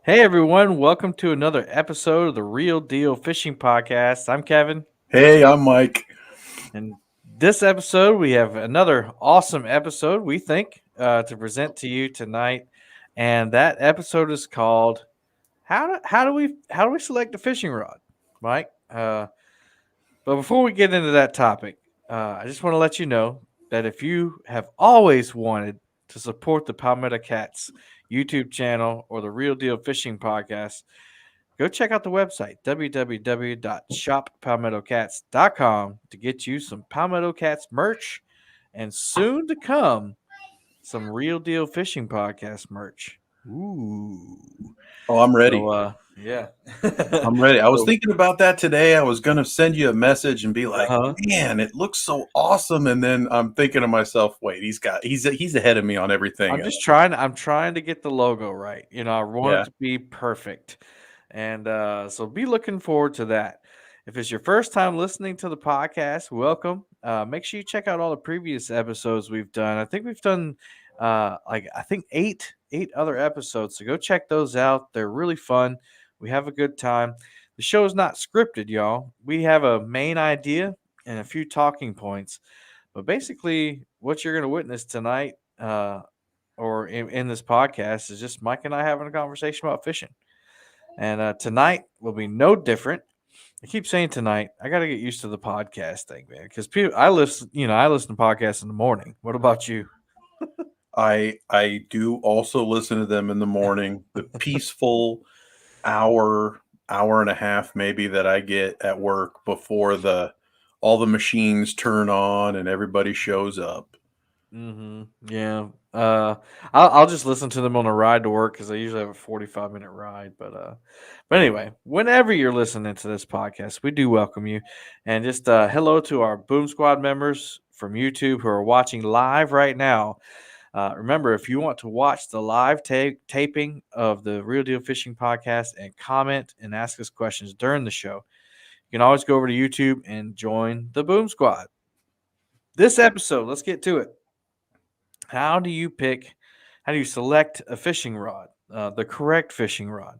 Hey everyone, welcome to another episode of the Real Deal Fishing Podcast. I'm Kevin, Hey, I'm Mike. and this episode we have another awesome episode we think to present to you tonight, and that episode is called "How do we select a fishing rod?" Mike, but before we get into that topic, I just want to let you know that if you have always wanted to support the Palmetto Cats YouTube channel or the Real Deal Fishing Podcast, go check out the website www.shoppalmettocats.com to get you some Palmetto Cats merch and soon to come some Real Deal Fishing Podcast merch. Ooh. Oh, I'm So ready. yeah. I'm ready. I was So thinking about that today. I was going to send you a message and be like, uh-huh. "Man, it looks so awesome." And then I'm thinking to myself, "Wait, he's ahead of me on everything." I'm trying to get the logo right. I want it Yeah. to be perfect. And so be looking forward to that. If it's your first time listening to the podcast, welcome. Make sure you check out all the previous episodes we've done. I think we've done eight other episodes. So go check those out. They're really fun. We have a good time. The show is not scripted, y'all. We have a main idea and a few talking points. But basically, what you're going to witness tonight or in this podcast is just Mike and I having a conversation about fishing. And tonight will be no different. I keep saying tonight. I got to get used to the podcast thing, man, because people I listen to podcasts in the morning. What about you? I do also listen to them in the morning. The peaceful hour, hour and a half maybe that I get at work before the all the machines turn on and everybody shows up. Yeah. I'll just listen to them on a ride to work because I usually have a 45-minute ride. But anyway, whenever you're listening to this podcast, we do welcome you, and just hello to our Boom Squad members from YouTube who are watching live right now. Remember, if you want to watch the live taping of the Real Deal Fishing Podcast and comment and ask us questions during the show, you can always go over to YouTube and join the Boom Squad. This episode, let's get to it. How do you pick? How do you select a fishing rod? The correct fishing rod.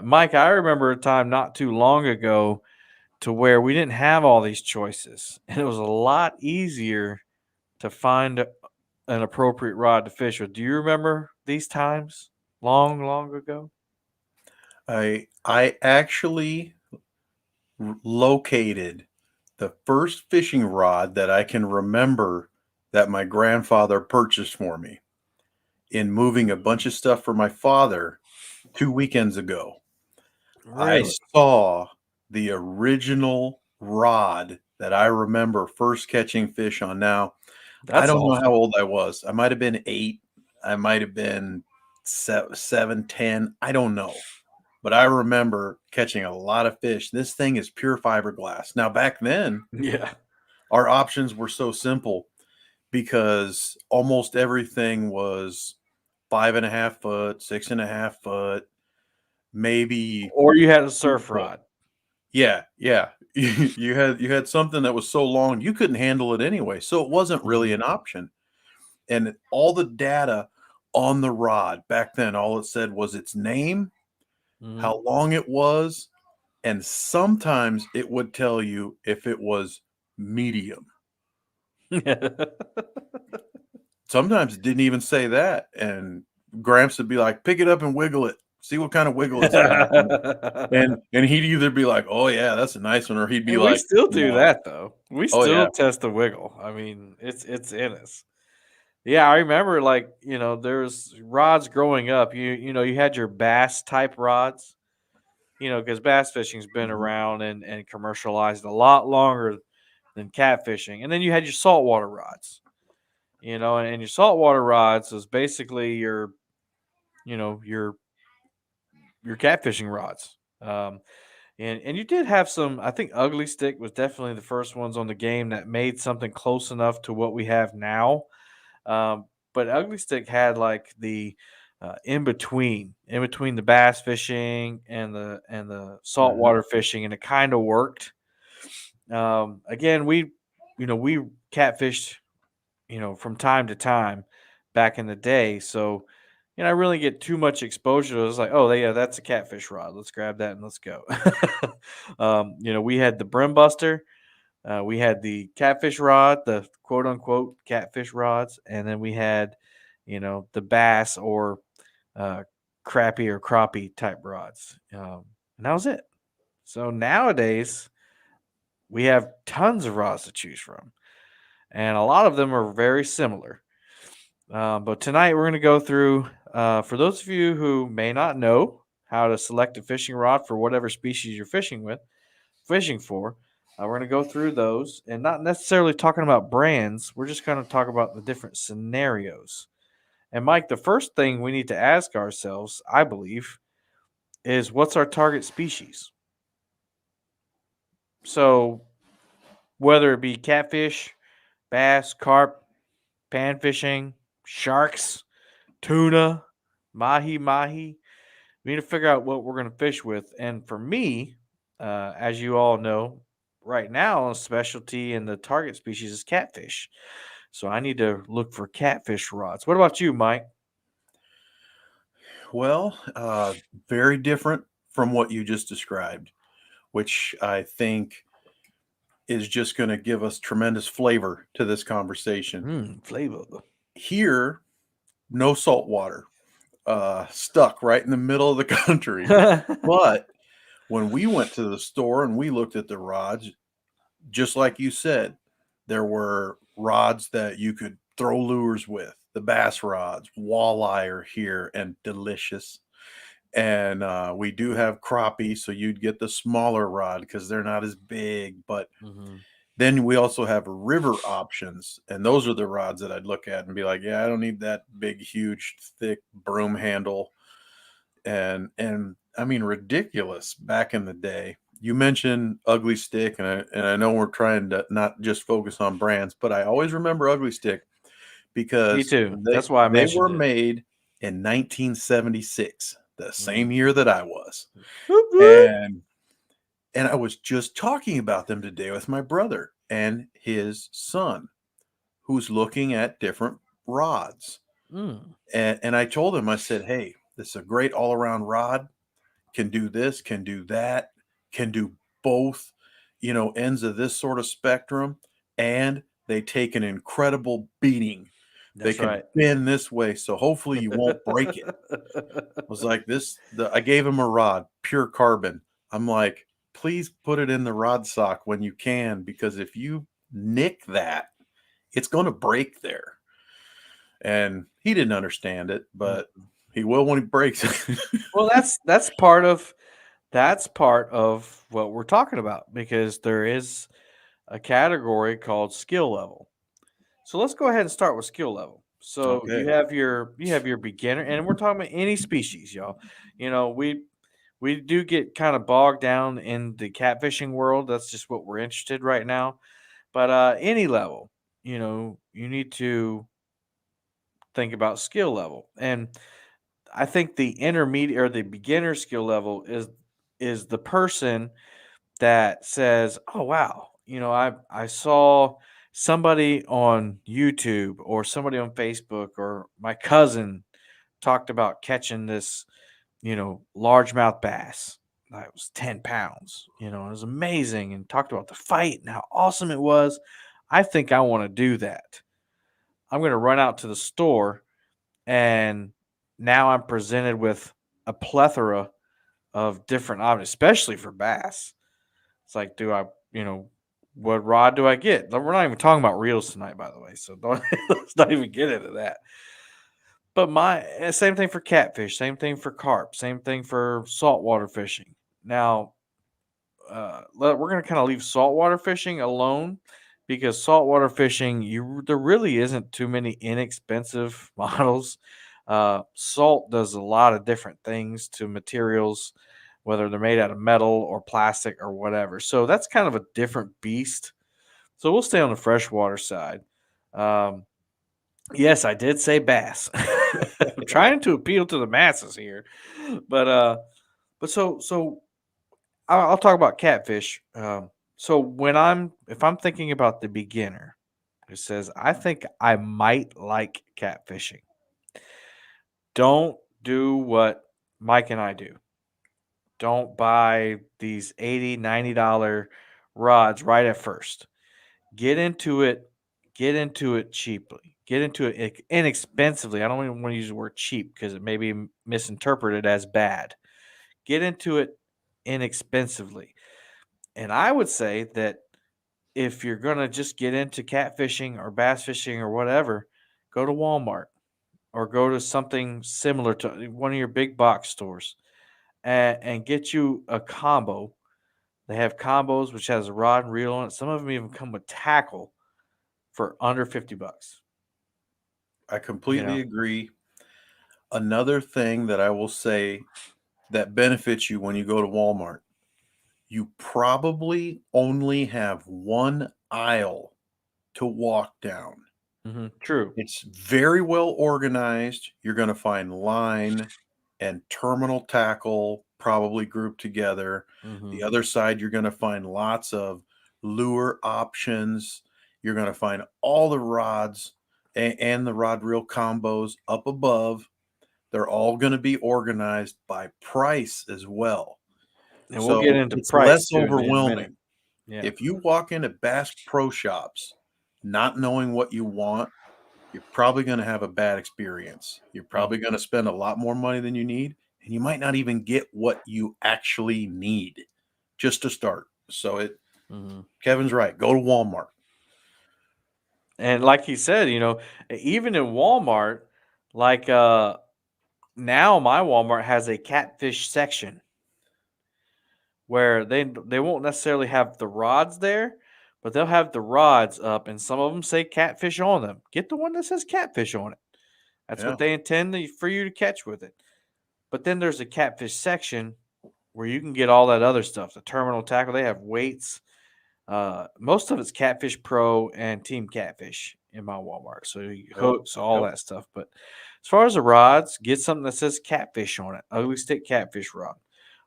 Mike, I remember a time not too long ago to where we didn't have all these choices, and it was a lot easier to find an appropriate rod to fish with. Do you remember these times long, long ago? I actually located the first fishing rod that I can remember that my grandfather purchased for me in moving a bunch of stuff for my father 2 weekends ago. I Really? saw the original rod that I remember first catching fish on. Now, I That's don't know how awesome. old I was. I might have been 8. I might have been 7, 10. I don't know. But I remember catching a lot of fish. This thing is pure fiberglass. Now, back then, Yeah. our options were so simple because almost everything was 5.5 foot, 6.5 foot, maybe. Or you had a surf rod. Yeah, yeah. You had something that was so long you couldn't handle it anyway, so it wasn't really Mhm. an option. And all the data on the rod back then, all it said was its name, Mhm. how long it was, and sometimes it would tell you if it was medium. Sometimes it didn't even say that, and Gramps would be like, "Pick it up and wiggle it. See what kind of wiggle it's got." And he'd either be like, "Oh yeah, that's a nice one," or he'd be And we like, still do "No." that though. We Oh yeah. still test the wiggle. I mean, it's in us. Yeah, I remember like, there's rods growing up. You had your bass type rods, because bass fishing's been Mhm. around and commercialized a lot longer than catfishing. And then you had your saltwater rods, and your saltwater rods was basically you know, your your catfishing rods. And you did have some. I think Ugly Stick was definitely the first ones on the game that made something close enough to what we have now. But Ugly Stick had like the in between the bass fishing and the Mhm. saltwater fishing, and it kind of worked. Again, we catfished from time to time back in the day, so I really get too much exposure. It's like, oh yeah, that's a catfish rod. Let's grab that and let's go. We had the brim buster. We had the catfish rod, the quote unquote catfish rods, and then we had, the bass or uh, crappie or crappie type rods. And that was it. So nowadays we have tons of rods to choose from, and a lot of them are very similar. But tonight we're going to go through, for those of you who may not know how to select a fishing rod for whatever species you're fishing for. We're going to go through those and not necessarily talking about brands. We're just going to talk about the different scenarios. And Mike, the first thing we need to ask ourselves, I believe, is what's our target species? So whether it be catfish, bass, carp, panfishing, sharks, tuna, mahi, we need to figure out what we're going to fish with. And for me, as you all know, right now, a specialty in the target species is catfish. So I need to look for catfish rods. What about you, Mike? Well, very different from what you just described, which I think is just going to give us tremendous flavor to this conversation. Flavor. Here, no salt water, stuck right in the middle of the country. But when we went to the store and we looked at the rods, just like you said, there were rods that you could throw lures with. The bass rods, walleye are here and delicious. And we do have crappie, so you'd get the smaller rod because they're not as big. But hmm then we also have river options, and those are the rods that I'd look at and be like, yeah, I don't need that big, huge, thick broom handle. And I mean, ridiculous back in the day. You mentioned Ugly Stick, and I know we're trying to not just focus on brands, but I always remember Ugly Stick Me because too. they That's why I they mentioned were it. made in 1976, the Mm. same year that I was. Whoop, whoop. And and I was just talking about them today with my brother and his son, who's looking at different rods. Mm. And I told him, I said, hey, this is a great all-around rod, can do this, can do that, can do both, ends of this sort of spectrum. And they take an incredible beating. They That's can right. bend this way, so hopefully you won't break it. Was like this. I gave him a rod, pure carbon. I'm like, please put it in the rod sock when you can, because if you nick that, it's going to break there. And he didn't understand it, Mm. but he will when he breaks it. Well, that's part of what we're talking about because there is a category called skill level. So let's go ahead and start with skill level. So Okay. you have your beginner, and we're talking about any species, y'all. We do get kind of bogged down in the catfishing world. That's just what we're interested right now. But any level, you need to think about skill level, and I think the intermediate or the beginner skill level is the person that says, "Oh wow, I saw somebody on YouTube or somebody on Facebook or my cousin talked about catching this, largemouth bass. It was 10 pounds, it was amazing and talked about the fight and how awesome it was. I think I want to do that. I'm going to run out to the store and now I'm presented with a plethora of different options, especially for bass. It's like, what rod do I get? We're not even talking about reels tonight, by the way. So don't let's not even get into that. But same thing for catfish, same thing for carp, same thing for saltwater fishing. Now, we're going to kind of leave saltwater fishing alone because saltwater fishing, there really isn't too many inexpensive models. Salt does a lot of different things to materials, whether they're made out of metal or plastic or whatever. So that's kind of a different beast. So we'll stay on the freshwater side. Um, yes, I did say bass. I'm trying to appeal to the masses here, but but I'll talk about catfish. So if I'm thinking about the beginner, it says I think I might like catfishing. don't do what Mike and I do. Don't buy these 80, $90 rods right at first. Get into it. Get into it cheaply. Get into it inexpensively. I don't even want to use the word cheap because it may be misinterpreted as bad. Get into it inexpensively. And I would say that if you're going to just get into catfishing or bass fishing or whatever, go to Walmart or go to something similar to one of your big box stores and get you a combo. They have combos which has a rod and reel on it. Some of them even come with tackle for under $50. I You completely know. agree. Another thing that I will say that benefits you when you go to Walmart, you probably only have one aisle to walk down. True. It's very well organized. You're going to find line and terminal tackle probably grouped together. Hmm. The other side, you're going to find lots of lure options. You're going to find all the rods and the rod reel combos up above. They're all going to be organized by price as well. And we'll get So into it's price less too in a minute. overwhelming. Yeah. If you walk into Bass Pro Shops not knowing what you want, you're probably going to have a bad experience. You're Mm, probably going to spend a lot more money than you need, and you might not even get what you actually need just to start. So mhm. Kevin's right. Go to Walmart. And like he said, even in Walmart, like now my Walmart has a catfish section where they won't necessarily have the rods there, but they'll have the rods up, and some of them say catfish on them. Get the one that says catfish on it. That's Yeah. what they intend for you to catch with it. But then there's a catfish section where you can get all that other stuff. The terminal tackle, they have weights. Most of it's Catfish Pro and Team Catfish in my Walmart. So Yep. hooks, all Yep. that stuff. But as far as the rods, get something that says catfish on it. Ugly Stick catfish rod.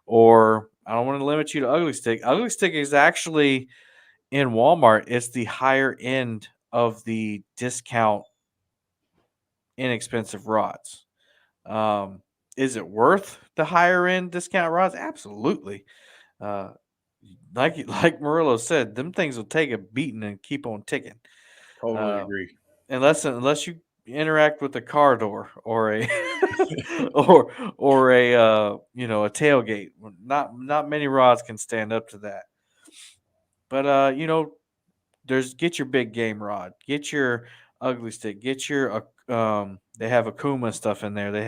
Or I don't want to limit you to Ugly Stick. Ugly Stick is actually in Walmart. It's the higher end of the discount inexpensive rods. Um, is it worth the higher end discount rods? Absolutely. Uh, like Murillo said, them things will take a beating and keep on ticking. Totally Uh, agree. unless you interact with a car door or a or a a tailgate. Not many rods can stand up to that. But there's get your big game rod, get your ugly stick, get your they have Akuma stuff in there. They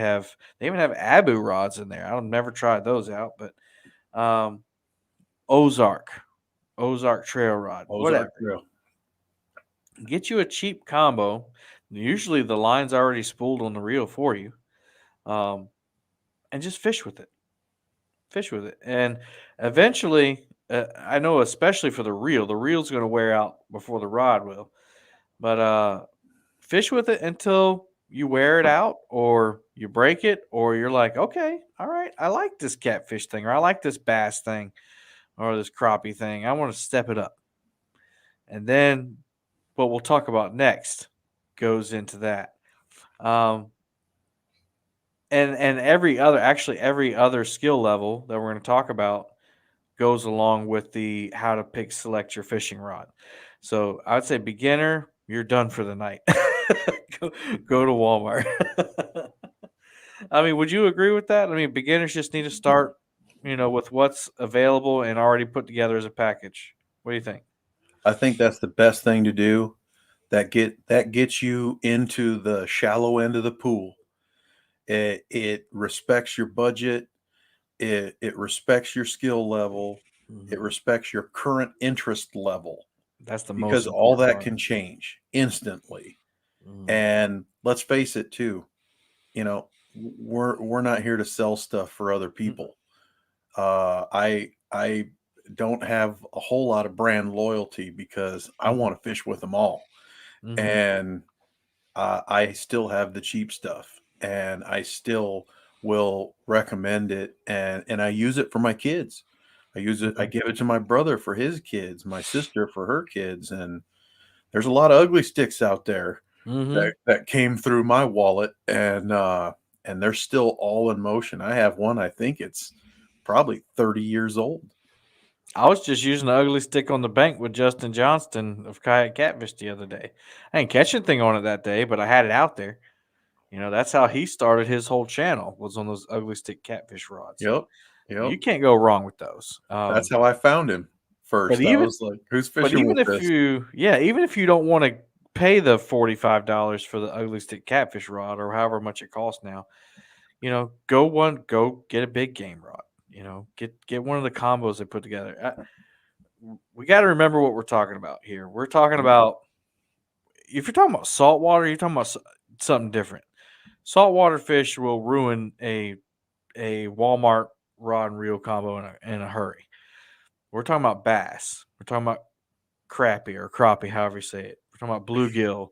even have Abu rods in there. I've never tried those out, but um Ozark, Ozark trail rod, Ozark whatever. Trail. Get you a cheap combo. Usually the line's already spooled on the reel for you. Um, and just fish with it. Fish with it. And eventually, I know especially for the reel's going to wear out before the rod will. But fish with it until you wear it out or you break it or you're like, okay, all right, I like this catfish thing or I like this bass thing or this crappie thing. I want to step it up. And then what we'll talk about next goes into that. Um, and every other skill level that we're going to talk about goes along with the how to pick select your fishing rod. So I would say beginner, you're done for the night. go, go to Walmart. I mean, would you agree with that? I mean, beginners just need to start, with what's available and already put together as a package. What do you think? I think that's the best thing to do. That gets you into the shallow end of the pool. It respects your budget. It respects your skill level. It Mhm. respects your current interest level That's the because most all important that part. can change instantly. Mhm. And let's face it too, we're not here to sell stuff for other Mm-mm. people. I don't have a whole lot of brand loyalty because I Mhm. want to fish with them all. Mhm. And I still have the cheap stuff, and I still will recommend it, and I use it for my kids. I use it. I Mhm. give it to my brother for his kids, my sister for her kids, and there's a lot of ugly sticks out there Mhm. that came through my wallet, and and they're still all in motion. I have one, I think it's probably 30 years old. I was just using the ugly stick on the bank with Justin Johnston of Kayak Catfish the other day. I didn't catch anything on it that day, but I had it out there. That's how he started his whole channel, was on those ugly stick catfish rods. So Yep. Yep. you can't go wrong with those. That's how I found him But first. I even was like, who's but fishing even with if this? you even if you don't want to pay the $45 for the ugly stick catfish rod or however much it costs now, go get a big game rod. Get one of the combos they put together. We got to remember what we're talking about here. We're talking about, if you're talking about saltwater, you're talking about something different. Saltwater fish will ruin a Walmart rod and reel combo in a hurry. We're talking about bass. We're talking about crappie, however you say it. We're talking about bluegill.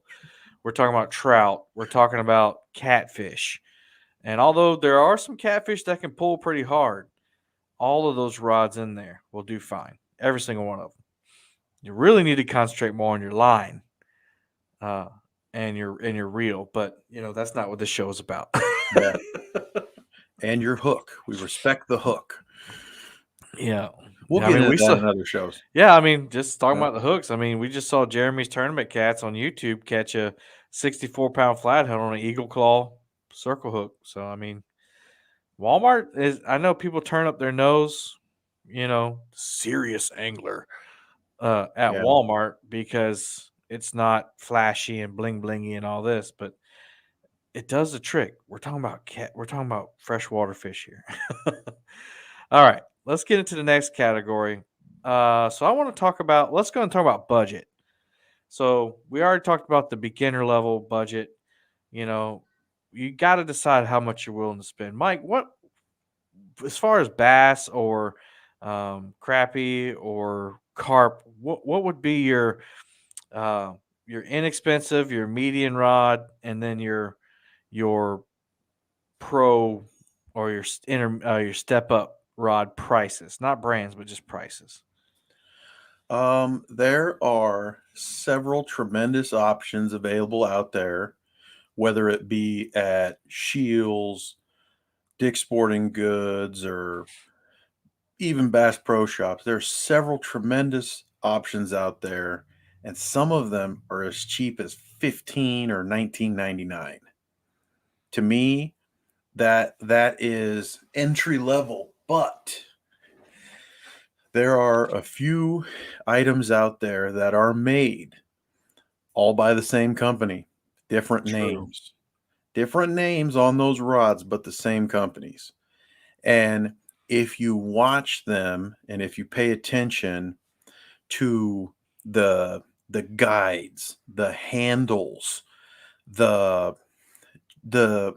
We're talking about trout. We're talking about catfish. And although there are some catfish that can pull pretty hard, all of those rods in there will do fine. Every single one of them. You really need to concentrate more on your line, uh, and your reel, but that's not what this show is about. Yeah. And your hook. We respect the hook. Yeah. We'll I get mean, into we that saw. in other shows. Yeah, I mean, just talking Yeah. about the hooks. I mean, we just saw Jeremy's tournament cats on YouTube catch a 64-pound flathead on an eagle claw circle hook. So I mean, Walmart is. I know people turn up their nose, serious angler at Yeah. Walmart because it's not flashy and bling blingy and all this, but it does the trick. We're talking about cat. We're talking about freshwater fish here. All right, let's get into the next category. So I want to talk about. Let's go and talk about budget. So we already talked about the beginner level budget. You know, you got to decide how much you're willing to spend. Mike, what as far as bass or crappie or carp, what would be your inexpensive, your median rod, and then your pro or your step up rod prices, not brands, but just prices. There are several tremendous options available out there, whether it be at Shields, Dick's Sporting Goods, or even Bass Pro Shops. There are several tremendous options out there, and some of them are as cheap as 15 or 19.99. To me, that is entry level, but there are a few items out there that are made all by the same company, different True. names. Different names on those rods, but the same companies. And if you watch them and if you pay attention to the guides, the handles, the the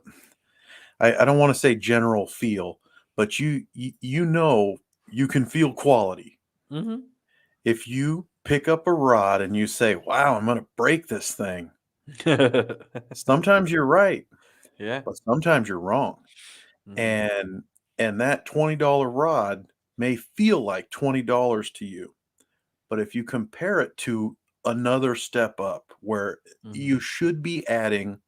I don't want to say general feel, but you know you can feel quality. Mm-hmm. If you pick up a rod and you say, "Wow, I'm going to break this thing." Sometimes you're right, Yeah. but sometimes you're wrong. Mm-hmm. And that $20 rod may feel like $20 to you. But if you compare it to another step up where Mm-hmm. you should be adding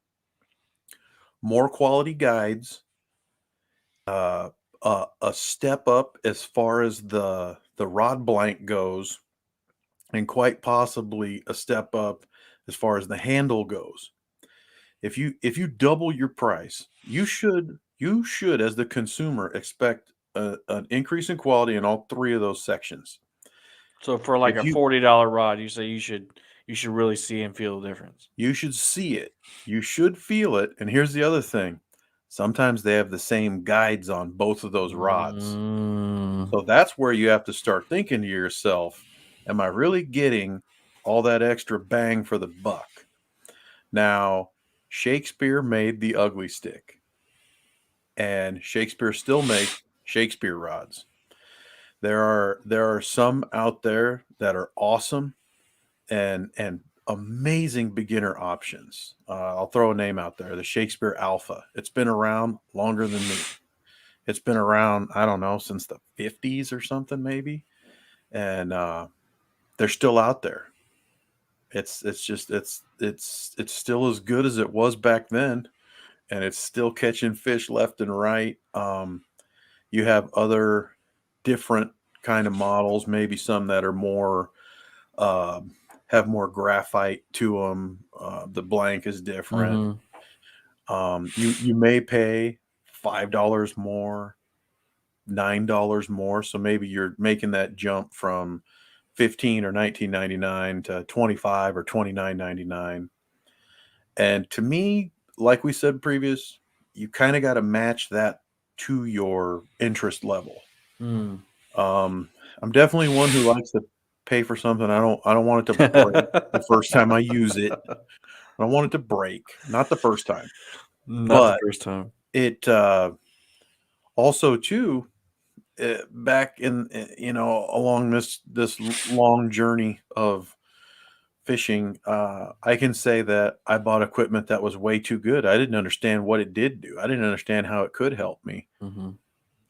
more quality guides, uh, a step up as far as the rod blank goes, and quite possibly a step up as far as the handle goes. If you double your price, you should as the consumer expect an increase in quality in all three of those sections. So for like If a you $40 rod, you say you should really see and feel the difference. you should see it, you should feel it, and here's the other thing. Sometimes they have the same guides on both of those rods. Mm. So that's where you have to start thinking to yourself, am I really getting all that extra bang for the buck? Now, Shakespeare made the ugly stick, and Shakespeare still makes Shakespeare rods. There are some out there that are awesome and amazing beginner options. I'll throw a name out there: the Shakespeare Alpha. It's been around longer than me. It's been around, I don't know, since the 50s or something maybe, and they're still out there. It's still as good as it was back then. and it's still catching fish left and right. You have other different kind of models, maybe some that are more uh, have more graphite to them. The blank is different. Mm-hmm. You may pay $5 more, $9 more, so maybe you're making that jump from 15 or 19.99 to 25 or 29.99. And to me, like we said previous, you kind of got to match that to your interest level. Mm. Um, I'm definitely one who likes to pay for something. I don't want it to break the first time I use it. I don't want it to break, not the first time. Not the But first time. it also too back in along this long journey of fishing, I can say that I bought equipment that was way too good. I didn't understand what it did do. I didn't understand how it could help me. Mm-hmm.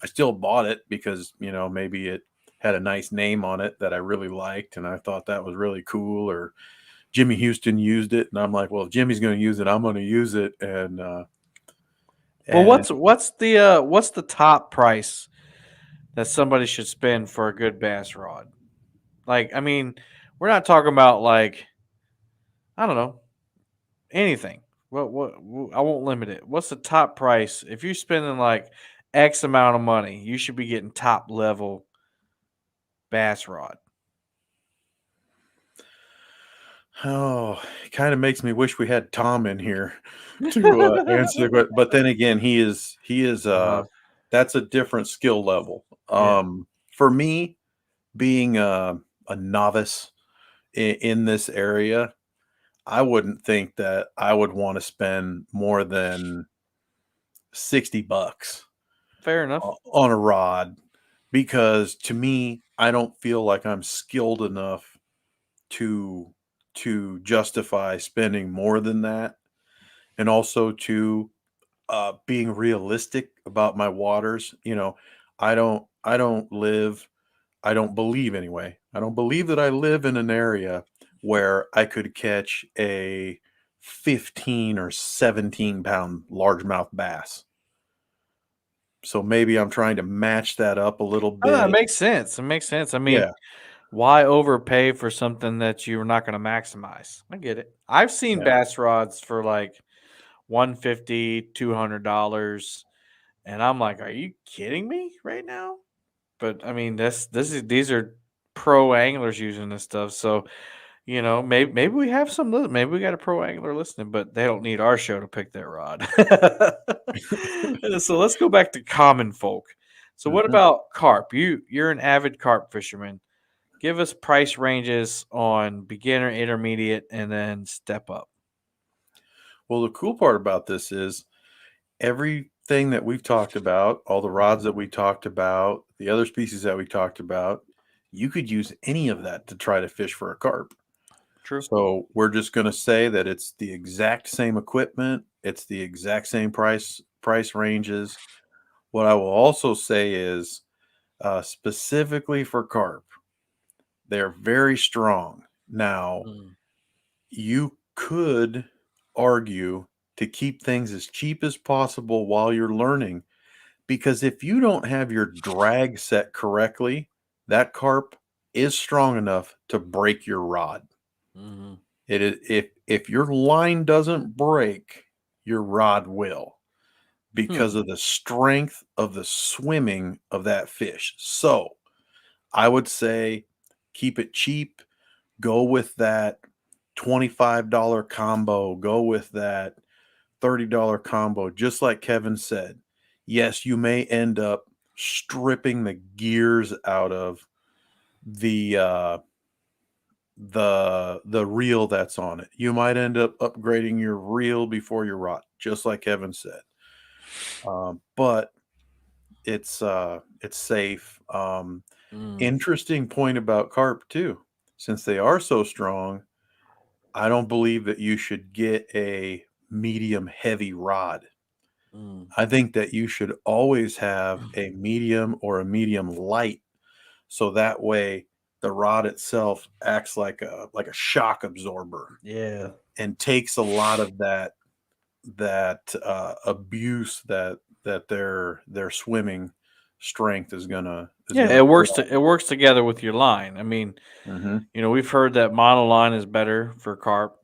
I still bought it because, maybe it had a nice name on it that I really liked and I thought that was really cool, or Jimmy Houston used it and I'm like, well, if Jimmy's going to use it, I'm going to use it. Well, And what's the top price that somebody should spend for a good bass rod? Like, I mean, we're not talking about like, I don't know, anything. I won't limit it. What's the top price? If you're spending like X amount of money, you should be getting top level bass rod. oh, it kind of makes me wish we had Tom in here to answer the question. But then again, he is Uh-huh. that's a different skill level. Yeah, For me, being a novice in this area, I wouldn't think that I would want to spend more than $60 fair enough. on a rod, because to me, I don't feel like I'm skilled enough to justify spending more than that, and also to being realistic about my waters. I don't believe anyway. I don't believe that I live in an area where I could catch a 15 or 17-pound largemouth bass. So maybe I'm trying to match that up a little Oh, that bit. makes sense. It makes sense. I mean, Yeah. why overpay for something that you're not going to maximize? I get it. I've seen Yeah. bass rods for like 150, $200, and I'm like, are you kidding me right now? But I mean, these are pro anglers using this stuff. So, maybe we have maybe we got a pro angler listening, but they don't need our show to pick their rod. So let's go back to common folk. So what Mhm. about carp? You're an avid carp fisherman. Give us price ranges on beginner, intermediate, and then step up. Well, the cool part about this is everything that we've talked about, all the rods that we talked about, the other species that we talked about, you could use any of that to try to fish for a carp. True. So we're just going to say that it's the exact same equipment, it's the exact same price ranges. What I will also say is, specifically for carp, they're very strong. Now, Mm, you could argue to keep things as cheap as possible while you're learning, because if you don't have your drag set correctly, that carp is strong enough to break your rod. mhm, It is, if your line doesn't break, your rod will, hmm, because of the strength of the swimming of that fish. So I would say keep it cheap. Go with that $25 combo. Go with that $30 combo. Just like Kevin said, yes, you may end up stripping the gears out of the the reel that's on it. You might end up upgrading your reel before your rod, just like Kevin said. But it's safe. mm, Interesting point about carp too. Since they are so strong, I don't believe that you should get a medium heavy rod. mm. I think that you should always have a medium or a medium light, so that way the rod itself acts like a shock absorber Yeah. and takes a lot of that abuse that their swimming strength is Yeah, gonna it put works. on. It works together with your line. I mean, Hmm. we've heard that monoline is better for carp.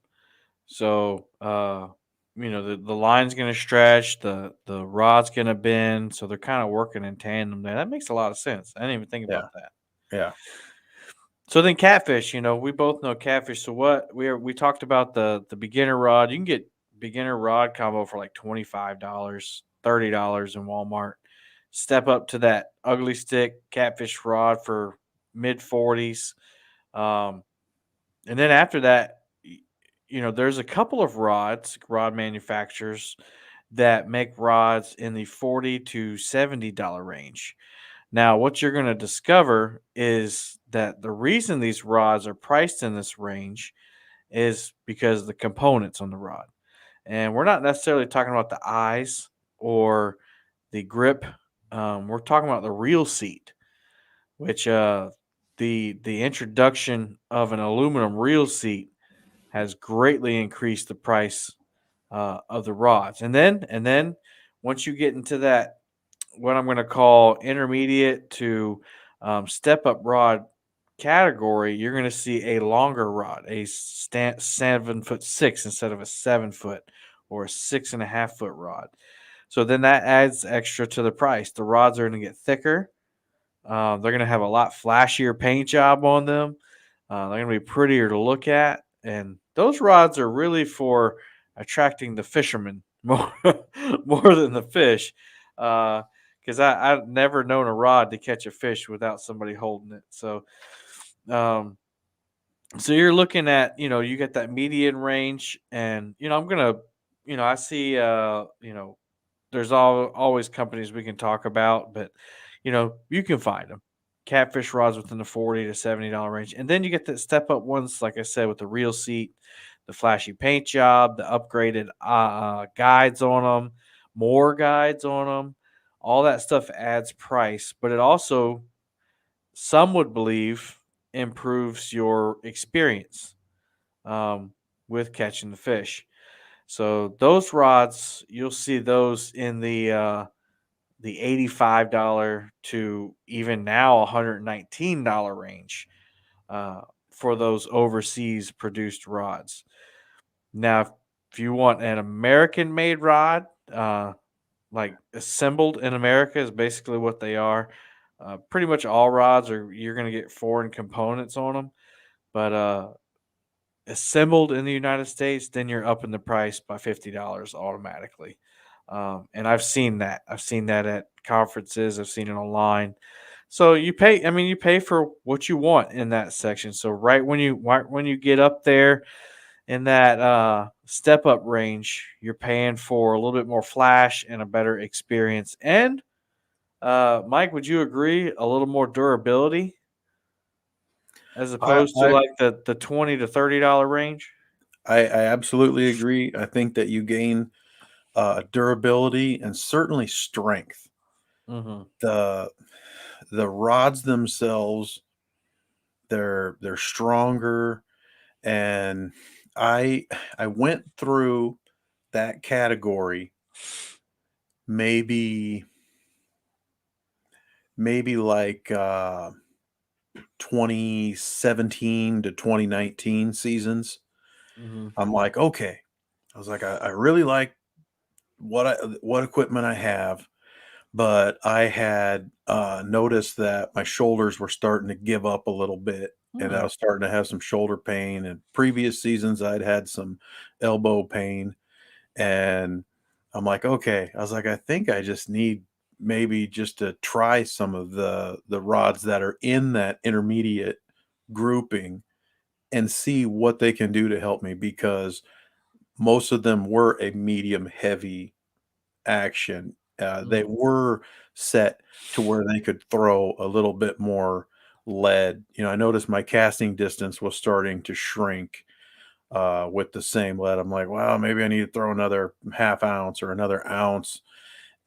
So, the line's going to stretch, the rod's going to bend, so they're kind of working in tandem there. That makes a lot of sense. I didn't even think Yeah, about that. yeah, So then catfish, we both know catfish. So what we talked about the beginner rod. You can get beginner rod combo for like $25, $30 in Walmart. Step up to that ugly stick catfish rod for mid 40s. Um, and then after that, there's a couple of rod manufacturers that make rods in the 40 to $70 range. Now, what you're going to discover is that the reason these rods are priced in this range is because of the components on the rod. And we're not necessarily talking about the eyes or the grip. We're talking about the reel seat, which the introduction of an aluminum reel seat has greatly increased the price of the rods. And then once you get into that, what I'm going to call intermediate to step up rod category, you're going to see a longer rod, a 7'6" instead of a 7 foot or a 6.5 foot rod. So then that adds extra to the price. The rods are going to get thicker. They're going to have a lot flashier paint job on them. They're going to be prettier to look at. And those rods are really for attracting the fishermen more, more than the fish. Because I've never known a rod to catch a fish without somebody holding it. Um, so you're looking at, you get that median range. And, I'm going to, I see, there's always companies we can talk about, but you can find them. Catfish rods within the $40 to $70 range, and then you get the step up ones, like I said, with the reel seat, the flashy paint job, the upgraded guides on them, more guides on them. All that stuff adds price, but it also, some would believe, improves your experience um, with catching the fish. So those rods, you'll see those in the $85 to even now $119 range uh, for those overseas produced rods. Now, if you want an American made rod, like assembled in America, is basically what they are. Pretty much all rods are, you're going to get foreign components on them, but assembled in the United States, then you're up in the price by $50 automatically. And I've seen that. I've seen that at conferences. I've seen it online. So you pay. I mean, you pay for what you want in that section. So right when you get up there in that step up range, you're paying for a little bit more flash and a better experience. And Mike, would you agree? A little more durability as I, opposed to I like the $20 to $30 range. I absolutely agree. I think that you gain durability and certainly strength. Mm-hmm. the the rods themselves, they're stronger, and I I went through that category maybe like 2017 to 2019 seasons. Mm-hmm. I'm like, okay. I was like, I really like what equipment I have, but I had noticed that my shoulders were starting to give up a little bit, and I Hmm. was starting to have some shoulder pain. And previous seasons, I'd had some elbow pain, and I'm like, okay. I was like, I think I just need maybe just to try some of the rods that are in that intermediate grouping and see what they can do to help me, because most of them were a medium heavy action. They Mm. were set to where they could throw a little bit more lead. I noticed my casting distance was starting to shrink with the same lead. I'm like, wow, maybe I need to throw another half ounce or another ounce.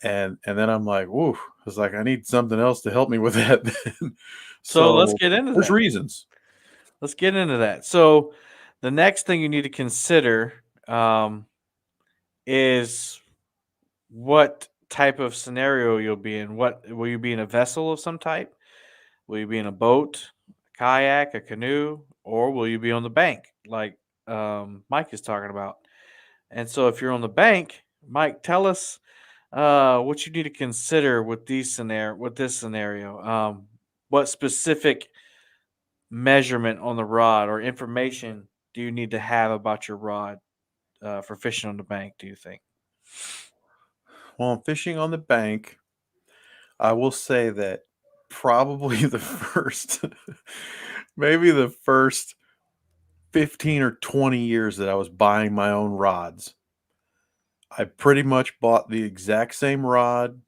And then I'm like, whoo, I was like, I need something else to help me with that then. So let's So get into there's that. reasons. Let's get into that. So the next thing you need to consider, um, is what type of scenario you'll be in. What will you be in, a vessel of some type? Will you be in a boat, a kayak, a canoe, or will you be on the bank like Mike is talking about? And so if you're on the bank, Mike, tell us what you need to consider with this scenario. What specific measurement on the rod or information do you need to have about your rod for fishing on the bank? Do you think? While I'm fishing on the bank, I will say that probably the first, maybe the first 15 or 20 years that I was buying my own rods, I pretty much bought the exact same rod,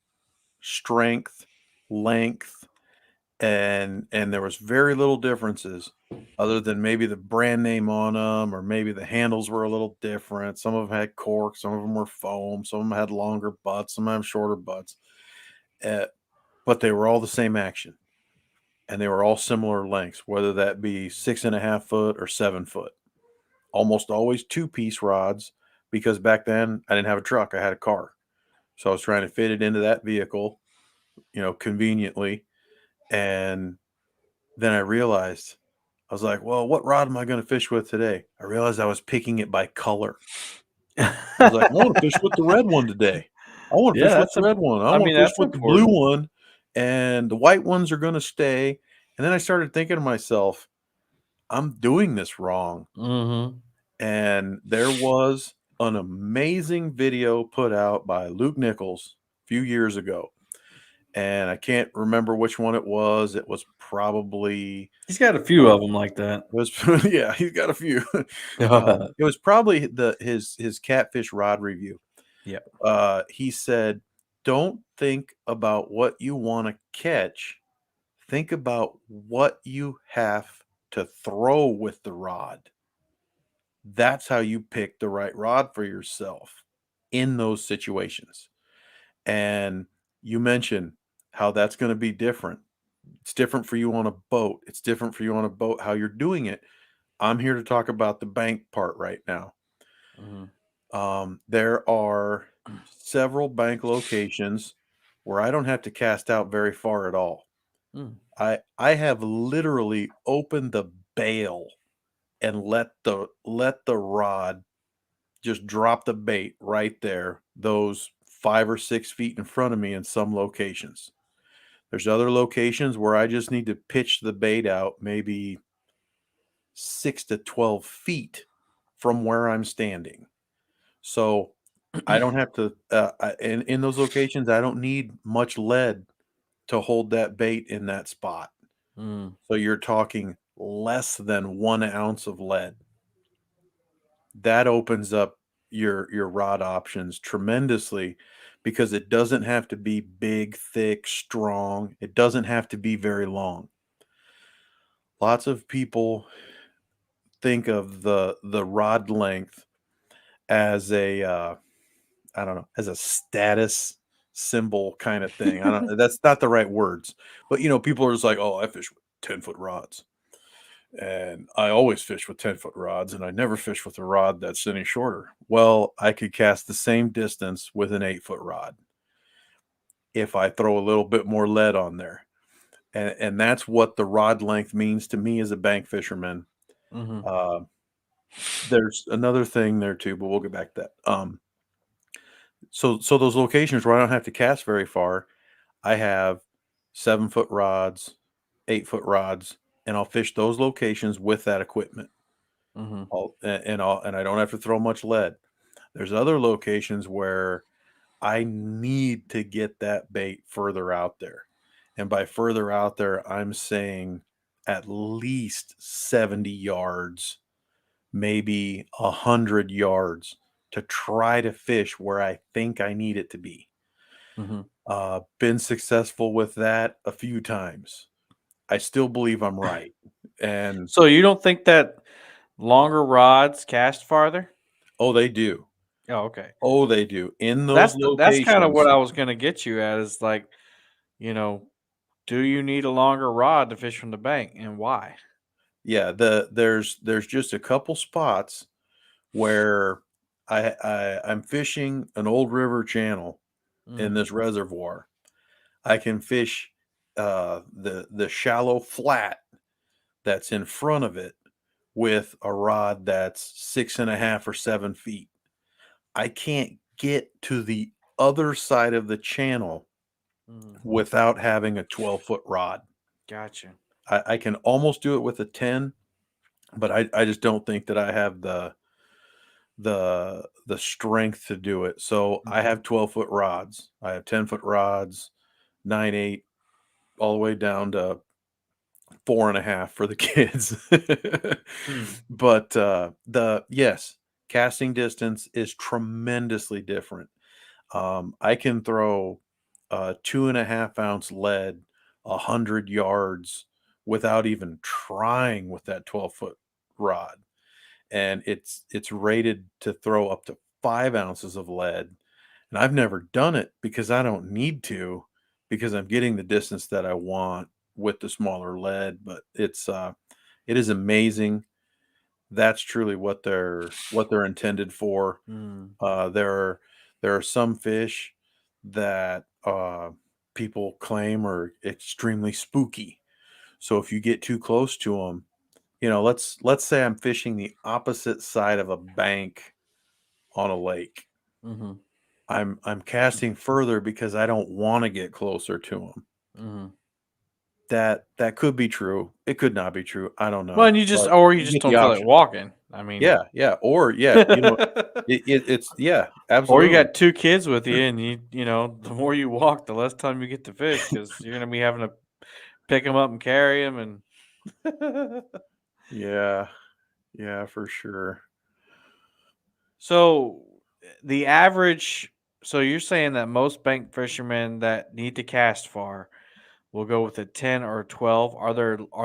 strength, length, and there was very little differences other than maybe the brand name on them or maybe the handles were a little different. Some of them had cork, some of them were foam, some of them had longer butts, some of them shorter butts. Uh, but they were all the same action and they were all similar lengths, whether that be 6.5 foot or 7 foot. Almost always two-piece rods because back then I didn't have a truck, I had a car. So I was trying to fit it into that vehicle, conveniently. And then I realized, I was like, well, what rod am I going to fish with today? I realized I was picking it by color. I was like, I want to fish with the red one today. I want to Yeah, fish with that's the red one. I I want mean, to fish that's with the blue important. one. And the white ones are going to stay. And then I started thinking to myself, I'm doing this wrong. Mm-hmm. And there was an amazing video put out by Luke Nichols a few years ago. And I can't remember which one it was. It was probably He's got a few uh, of them like that. it was yeah, he's got a few. It was probably his catfish rod review. Yeah. He said, "Don't think about what you want to catch. Think about what you have to throw with the rod. That's how you pick the right rod for yourself in those situations." And you mentioned how that's going to be different. It's different for you on a boat. It's different for you on a boat how you're doing it. I'm here to talk about the bank part right now. Mm-hmm. There are several bank locations where I don't have to cast out very far at all. Mm. I have literally opened the bail and let the rod just drop the bait right there, those 5 or 6 feet in front of me in some locations. There's other locations where I just need to pitch the bait out maybe 6 to 12 feet from where I'm standing. So I don't have to, in those locations, I don't need much lead to hold that bait in that spot. Mm. So you're talking less than 1 ounce of lead. That opens up your rod options tremendously because it doesn't have to be big, thick, strong. It doesn't have to be very long. Lots of people think of the rod length as a I don't know, as a status symbol kind of thing. I don't that's not the right words. But people are just like, "Oh, I fish with 10-foot rods." And I always fish with 10-foot rods and I never fish with a rod that's any shorter. Well, I could cast the same distance with an 8-foot rod if I throw a little bit more lead on there. And that's what the rod length means to me as a bank fisherman. Mm-hmm. Uh, there's another thing there too, but we'll get back to that. So those locations where I don't have to cast very far, I have 7-foot rods, 8-foot rods, and I'll fish those locations with that equipment. Mm-hmm. And I don't have to throw much lead. There's other locations where I need to get that bait further out there. And by further out there, I'm saying at least 70 yards, maybe 100 yards to try to fish where I think I need it to be. Mm-hmm. Been successful with that a few times. I still believe I'm right. And So you don't think that longer rods cast farther? oh, they do. Oh, okay. Oh, they do. In those That's kind of what locations, I was gonna get you at. Is like, you know, do you need a longer rod to fish from the bank, and why? yeah, there's just a couple spots where I'm fishing an old river channel in Mm, this reservoir. I can fish the shallow flat that's in front of it with a rod that's 6.5 or 7 feet. I can't get to the other side of the channel mm, without having a 12-foot rod. gotcha. I can almost do it with a 10, but I just don't think that I have the strength to do it. So I Mm, have 12-foot rods. I have 10-foot rods, 9/8, all the way down to 4.5 for the kids. mm, But the yes, casting distance is tremendously different. I can throw a 2.5 ounce lead 100 yards without even trying with that 12-foot rod, and it's rated to throw up to 5 ounces of lead. And I've never done it because I don't need to, because I'm getting the distance that I want with the smaller lead. But it is amazing. That's truly what they're intended for. mm. Uh, there are there are some fish that people claim are extremely spooky. So if you get too close to them, let's say I'm fishing the opposite side of a bank on a lake. Mhm, I'm casting further because I don't want to get closer to them. mhm. That could be true. It could not be true. I don't Well, know, and you just but or you you just get the don't feel like option. walking. I mean, Yeah, yeah, or yeah, it's yeah, or you absolutely. got 2 kids with you, and the more you walk, the less time you get to fish because you're gonna be having to pick them up and carry them. And Yeah, yeah, for sure. so the average. So you're saying that most bank fishermen that need to cast far will go with a 10 or a 12. Are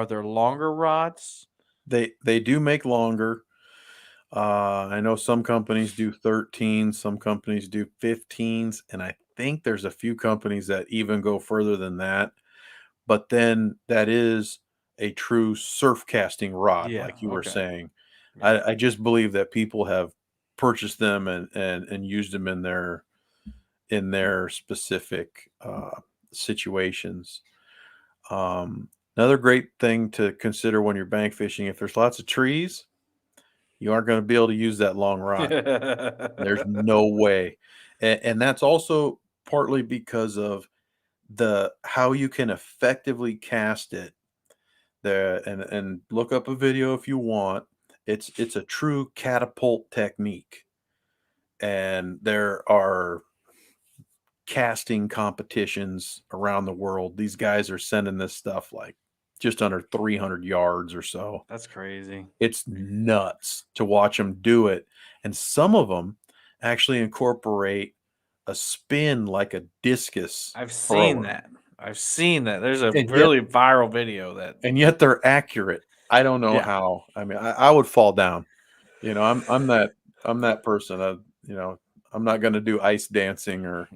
there longer rods? They do make longer. I know some companies do 13, some companies do 15s, and I think there's a few companies that even go further than that. But then that is a true surf casting rod, Yeah. like you were Okay. saying. Yeah. I just believe that people have purchased them and used them in their specific situations. Another great thing to consider when you're bank fishing, if there's lots of trees, you aren't going to be able to use that long rod. There's no way. And that's also partly because of the how you can effectively cast it there. And look up a video if you want. It's a true catapult technique. And there are casting competitions around the world. These guys are sending this stuff like just under 300 yards or so. That's crazy. It's nuts to watch them do it. And some of them actually incorporate a spin like a discus I've seen thrower. that. I've seen that. There's a And yet really viral video that. and yet they're accurate. I don't know Yeah. how. I mean, I would fall down. I'm that person. I'm not going to do ice dancing or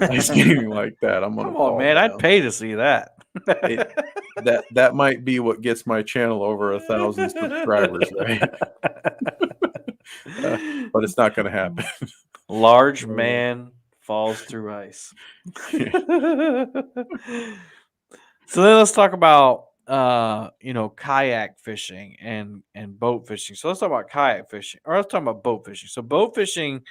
ice skating like that. I'm going Come to on, fall man. I'd down. pay to see that. It that might be what gets my channel over 1,000 subscribers, right? Uh, but it's not going to happen. Large Uh, man falls through ice. So then let's talk about kayak fishing and boat fishing. So let's talk about kayak fishing, or let's talk about boat fishing. So boat fishing,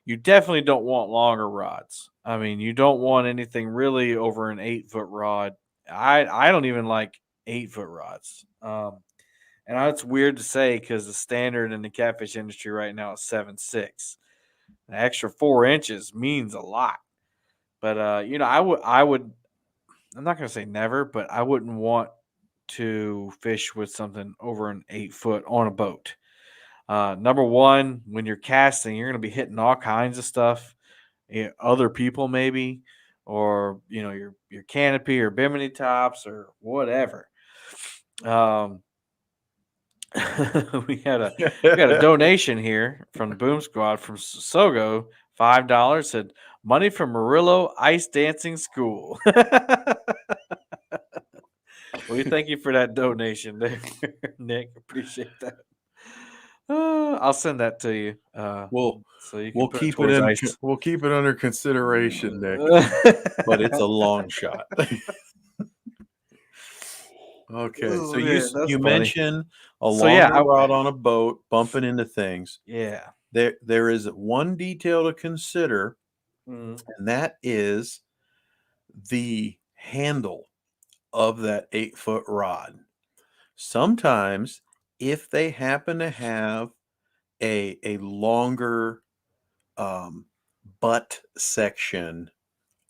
you definitely don't want longer rods. I mean, you don't want anything really over an 8 foot rod. I don't even like 8 foot rods. And that's weird to say because the standard in the catfish industry right now is 7.6. An extra 4 inches means a lot. But I would. I'm not gonna say never, but I wouldn't want to fish with something over an 8 foot on a boat. Number one, when you're casting, you're gonna be hitting all kinds of stuff, other people maybe, or your canopy or bimini tops or whatever. Um, we had a we got a donation here from the Boom Squad from Sogo, $5, said money from Murillo Ice Dancing School. We thank you for that donation there, Nick. Appreciate that. I'll send that to you, We'll so you can we'll put it keep it towards in. ice. We'll keep it under consideration, Nick. But it's a long shot. Okay, so Oh man, that's you funny. mentioned a So yeah, longer rod on a boat bumping into things. yeah. There is one detail to consider, Mhm. and that is the handle of that 8-foot rod. Sometimes, if they happen to have a longer um, butt section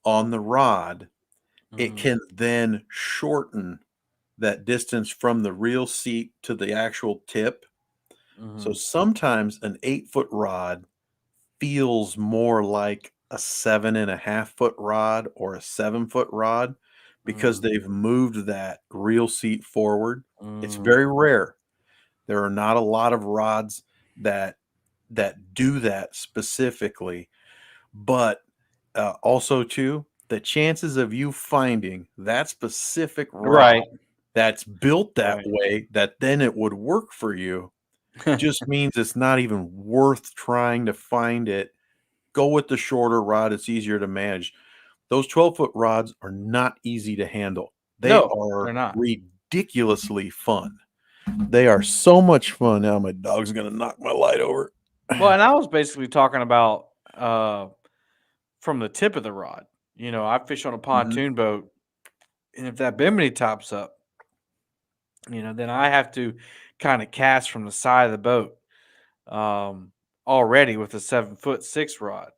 on the rod, it Mhm. can then shorten that distance from the reel seat to the actual tip. So Mhm. sometimes an 8-foot rod feels more like a 7.5-foot rod or a 7-foot rod because Mhm. they've moved that reel seat forward. It's Mhm. very rare. There are not a lot of rods that do that specifically, but also too, the chances of you finding that specific rod Right. that's built that Right. way that then it would work for you just means it's not even worth trying to find it. Go with the shorter rod, it's easier to manage. Those 12-foot rods are not easy to handle. They No, are they're not. ridiculously fun. They are so much fun. Now my dog's gonna knock my light over. Well, and I was basically talking about uh, from the tip of the rod. I fish on a Mhm. pontoon boat, and if that bimini tops up, then I have to kind of cast from the side of the boat um, already with a 7 foot 6 rod.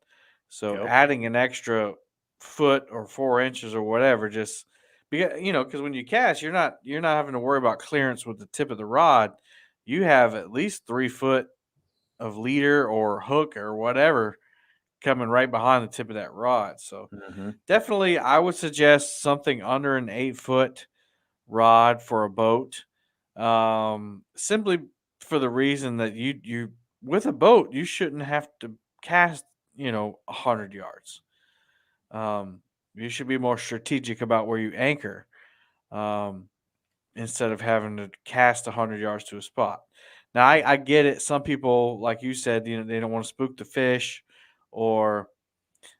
So Yep. adding an extra foot or 4 inches or whatever, just because when you cast, you're not having to worry about clearance with the tip of the rod. You have at least 3 foot of leader or hook or whatever coming right behind the tip of that rod. So Mhm. definitely, I would suggest something under an 8 foot rod for a boat. Simply for the reason that you with a boat you shouldn't have to cast 100 yards. You should be more strategic about where you anchor. Um, Instead of having to cast 100 yards to a spot. Now, I get it. Some people, like you said, they don't want to spook the fish, or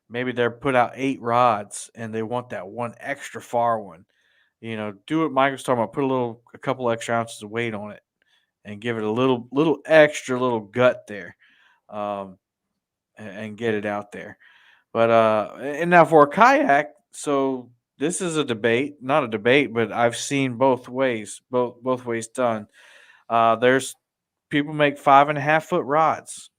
maybe they're put out 8 rods and they want that one extra far one. Do what Mike was talking about. Put a couple extra ounces of weight on it and give it a little extra little gut there, um, and get it out there. But and now for a kayak, so this is a debate, not a debate, but I've seen both ways, both ways done. There's people make 5.5 foot rods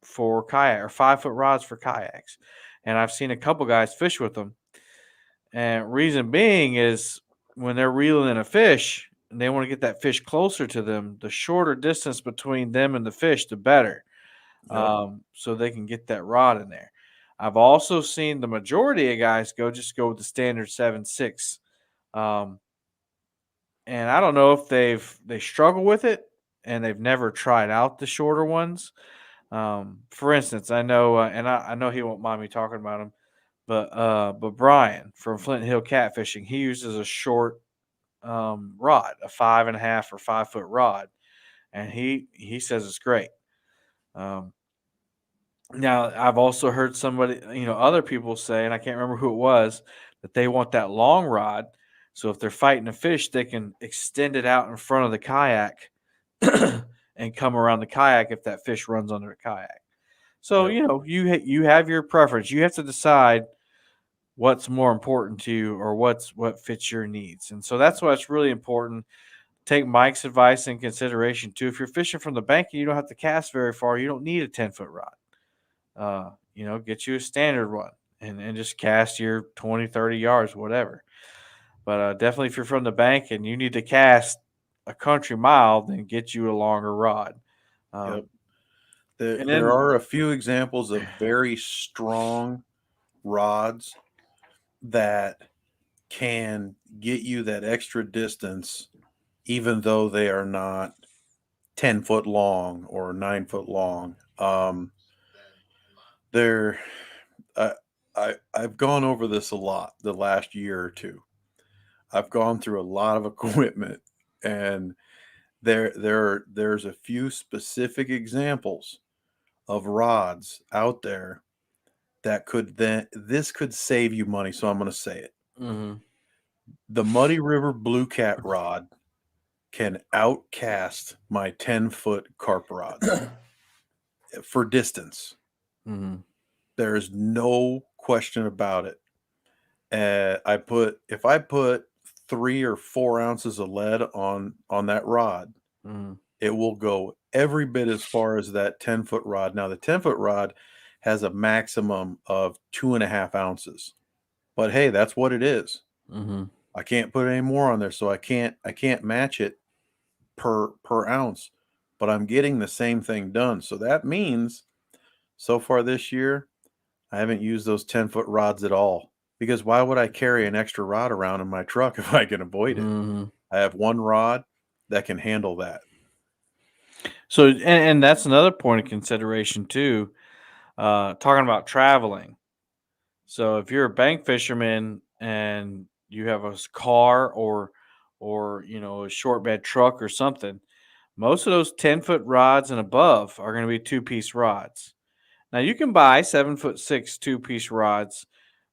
for kayak or 5 foot rods for kayaks, and I've seen a couple guys fish with them. And reason being is when they're reeling in a fish and they want to get that fish closer to them, the shorter distance between them and the fish, the better, Yep. so they can get that rod in there. I've also seen the majority of guys go with the standard 7.6, um, and I don't know if they struggle with it and they've never tried out the shorter ones. For instance, I know, and I know he won't mind me talking about him, but Brian from Flint Hill Catfishing, he uses a short rod, a 5.5 or 5 foot rod, and he says it's great. Um, Now, I've also heard somebody, other people say, and I can't remember who it was, that they want that long rod. So if they're fighting a fish, they can extend it out in front of the kayak and come around the kayak if that fish runs under the kayak. So Yep. you have your preference. You have to decide what's more important to you or what fits your needs. And so that's why it's really important. Take Mike's advice in consideration too. If you're fishing from the bank and you don't have to cast very far, you don't need a 10 foot rod. Get you a standard one and just cast your 20, 30 yards, whatever. But definitely, if you're from the bank and you need to cast a country mile, then get you a longer rod. Yep. Um, and There then, are a few examples of very strong rods that can get you that extra distance, even though they are not 10-foot long or 9-foot long. They're I, I've gone over this a lot the last year or two. I've gone through a lot of equipment, and there's a few specific examples of rods out there that this could save you money. So I'm going to say it. Mm-hmm. The Muddy River Blue Cat rod can outcast my 10-foot carp rods for distance. Mm-hmm. There is no question about it. If I put 3 or 4 ounces of lead on that rod, Mm-hmm. it will go every bit as far as that 10-foot rod. Now the 10-foot rod has a maximum of 2.5 ounces, but hey, that's what it is. Mm-hmm. I can't put any more on there, so I can't match it per ounce, but I'm getting the same thing done. So that means so far this year, I haven't used those 10-foot rods at all. Because why would I carry an extra rod around in my truck if I can avoid it? Mm-hmm. I have one rod that can handle that. So, and that's another point of consideration too. Talking about traveling. So, if you're a bank fisherman and you have a car or a short bed truck or something, most of those 10-foot rods and above are going to be two-piece rods. Now, you can buy 7'6" two-piece rods,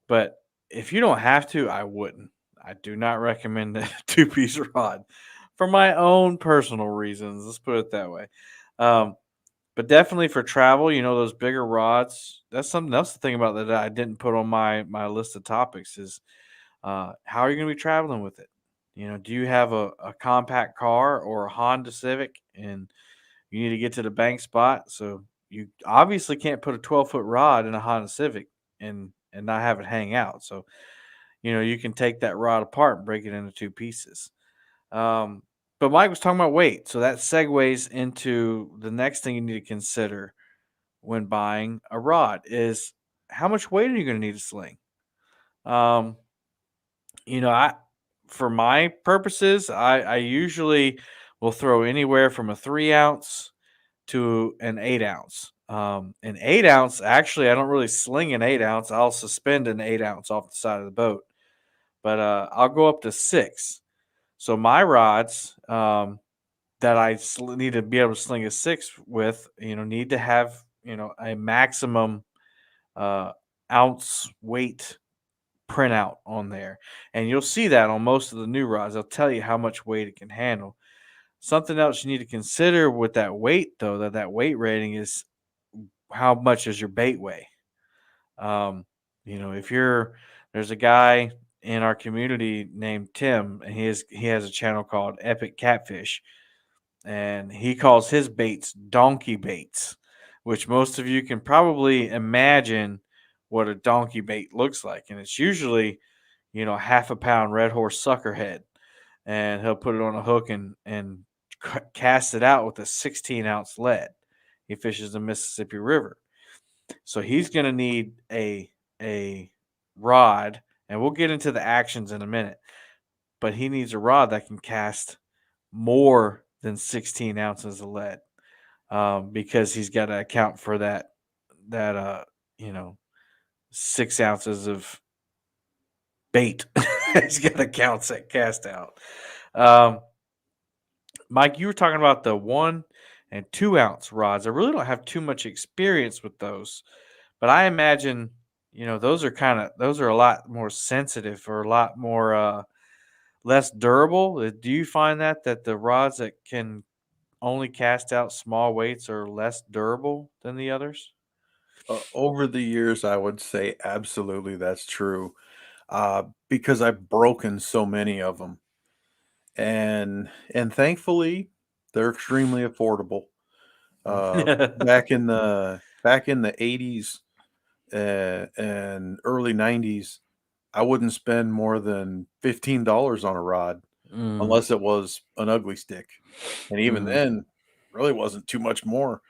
but if you don't have to, I wouldn't. I do not recommend a two-piece rod for my own personal reasons. Let's put it that way. Um, but definitely for travel, those bigger rods. That's something else to think about that I didn't put on my list of topics. Is how are you going to be traveling with it? Do you have a compact car or a Honda Civic, and you need to get to the bank spot? So you obviously can't put a 12-foot rod in a Honda Civic and not have it hang out. So you can take that rod apart and break it into two pieces. Um, but Mike was talking about weight, so that segues into the next thing you need to consider when buying a rod is how much weight are you going to need to sling? Um, I for my purposes, I usually will throw anywhere from a 3 ounce to an 8 ounce. An 8 ounce, actually, I don't really sling an 8 ounce. I'll suspend an 8 ounce off the side of the boat, but I'll go up to six. So my rods that need to be able to sling a six with, need to have a maximum uh, ounce weight printout on there, and you'll see that on most of the new rods. They'll tell you how much weight it can handle. Something else you need to consider with that weight, though, that weight rating is how much does your bait weigh? Um, if there's a guy in our community named Tim, and he has a channel called Epic Catfish, and he calls his baits donkey baits, which most of you can probably imagine what a donkey bait looks like, and it's usually half a pound red horse sucker head, and he'll put it on a hook and cast it out with a 16-ounce lead. He fishes the Mississippi River, so he's going to need a rod, and we'll get into the actions in a minute. But he needs a rod that can cast more than 16 ounces of lead, because he's got to account for that you know 6 ounces of bait. He's got to count that cast out. Um, Mike, you were talking about the 1 and 2 ounce rods. I really don't have too much experience with those, but I imagine those are a lot more sensitive or a lot more less durable. Do you find that the rods that can only cast out small weights are less durable than the others? Over the years, I would say absolutely that's true. Because I've broken so many of them, and thankfully they're extremely affordable. Uh, back in the 80s and early 90s, I wouldn't spend more than $15 on a rod Mm, unless it was an ugly stick, and even mhm. then, really wasn't too much more.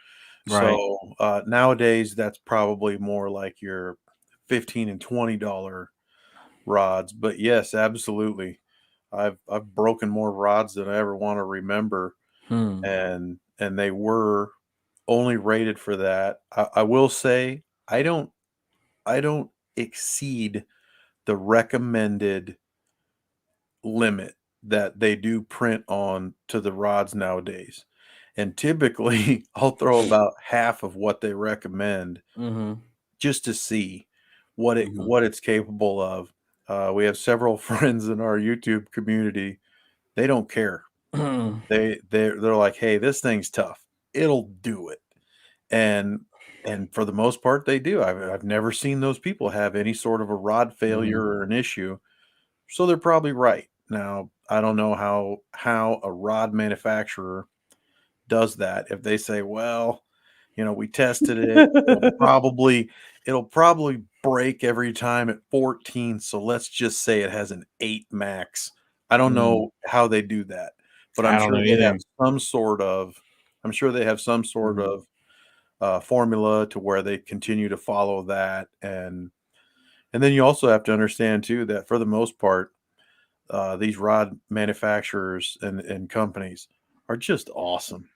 Right. So nowadays, that's probably more like your $15 and $20 rods. But yes, absolutely, I've broken more rods than I ever want to remember, Hmm. and they were only rated for that. I will say I don't exceed the recommended limit that they do print on to the rods nowadays. And typically, I'll throw about half of what they recommend Mhm. just to see Mhm. what it's capable of. We have several friends in our YouTube community. They don't care. They're like, hey, this thing's tough. It'll do it. And and for the most part, they do. I've never seen those people have any sort of a rod failure Mhm. or an issue. So they're probably right. Now, I don't know how a rod manufacturer does that. If they say, well, we tested it, it'll probably break every time at 14, so let's just say it has an 8 max. I don't Mm. know how they do that, but I don't know either. I'm sure they have some sort Mhm. of formula to where they continue to follow that. And then you also have to understand too that for the most part, these rod manufacturers and companies are just awesome.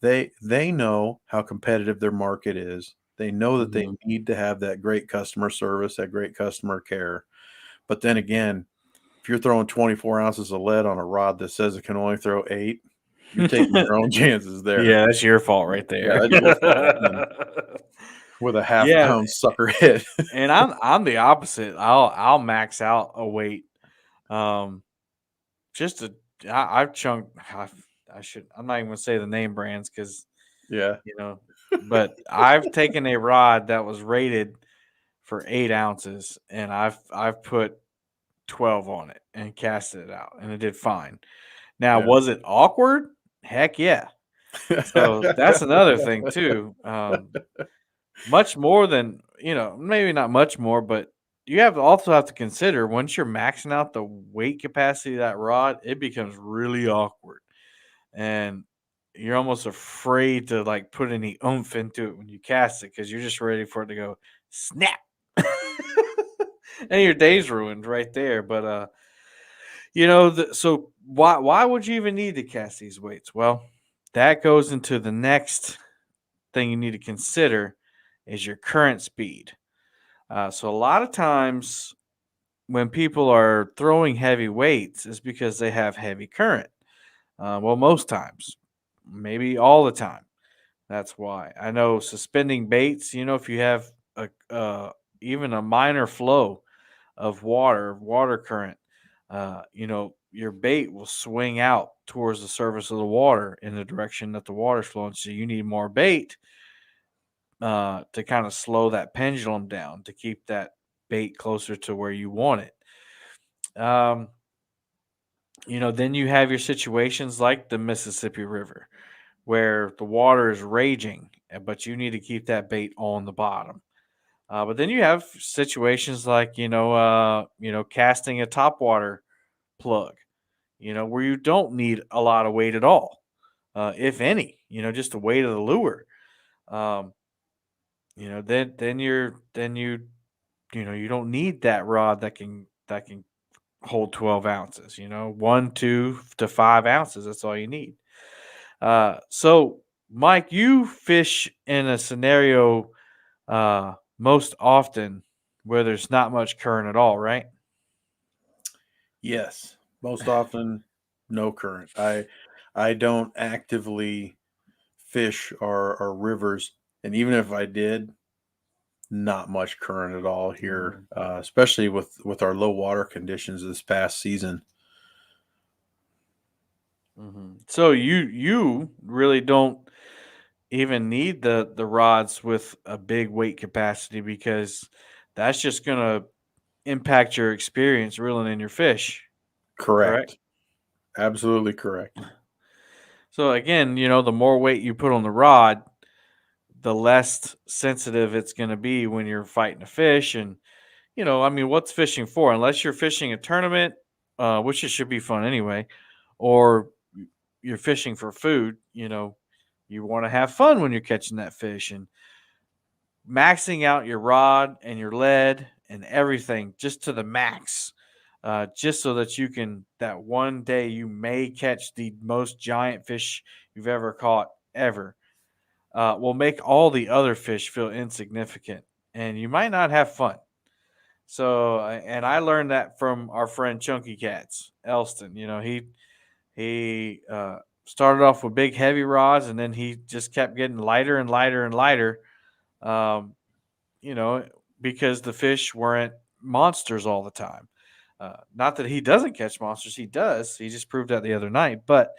They know how competitive their market is. They know that they Mhm. need to have that great customer service, that great customer care. But then again, if you're throwing 24 ounces of lead on a rod that says it can only throw 8, you're taking your own chances there. Yeah, that's your fault right Yeah, there. that's your fault. And with a half Yeah, pound sucker head. and I'm the opposite. I'll max out a weight. Um, just to I've chunked. I should. I'm not even gonna say the name brands because Yeah. you know, but I've taken a rod that was rated for 8 ounces, and I've put 12 on it and casted it out, and it did fine. Now, Yeah. was it awkward? Heck yeah. So that's another thing too. Much more than maybe not much more, but you also have to consider once you're maxing out the weight capacity of that rod, it becomes really awkward, and you're almost afraid to like put any oomph into it when you cast it because you're just ready for it to go snap, and your day's ruined right there. But so why would you even need to cast these weights? Well, that goes into the next thing you need to consider is your current speed. So a lot of times when people are throwing heavy weights is because they have heavy current. Well, most times, maybe all the time. That's why I know suspending baits. If you have a even a minor flow of water current, your bait will swing out towards the surface of the water in the direction that the water's flowing. So you need more bait to kind of slow that pendulum down to keep that bait closer to where you want it. Um, then you have your situations like the Mississippi River where the water is raging, but you need to keep that bait on the bottom. But then you have situations like casting a topwater plug, where you don't need a lot of weight at all, if any. Just the weight of the lure. Um, then you don't need that rod that can hold 12 ounces. 1, 2 to 5 ounces. That's all you need. So Mike, you fish in a scenario most often where there's not much current at all, right? Yes. Most often, no current. I don't actively fish our rivers, and even if I did, not much current at all here, Mhm. especially with our low water conditions this past season. So you really don't even need the rods with a big weight capacity because that's just gonna impact your experience reeling in your fish, correct? Correct. Absolutely correct. So again, the more weight you put on the rod, the less sensitive it's going to be when you're fighting a fish. And I mean, what's fishing for? Unless you're fishing a tournament, which it should be fun anyway, or you're fishing for food. You want to have fun when you're catching that fish, and maxing out your rod and your lead and everything just to the max, just so that you can that one day you may catch the most giant fish you've ever caught ever, will make all the other fish feel insignificant, and you might not have fun. So, and I learned that from our friend Chunky Cats, Elston. He started off with big heavy rods, and then he just kept getting lighter and lighter and lighter. Um, you know, because the fish weren't monsters all the time. Not that he doesn't catch monsters, he does. He just proved that the other night. But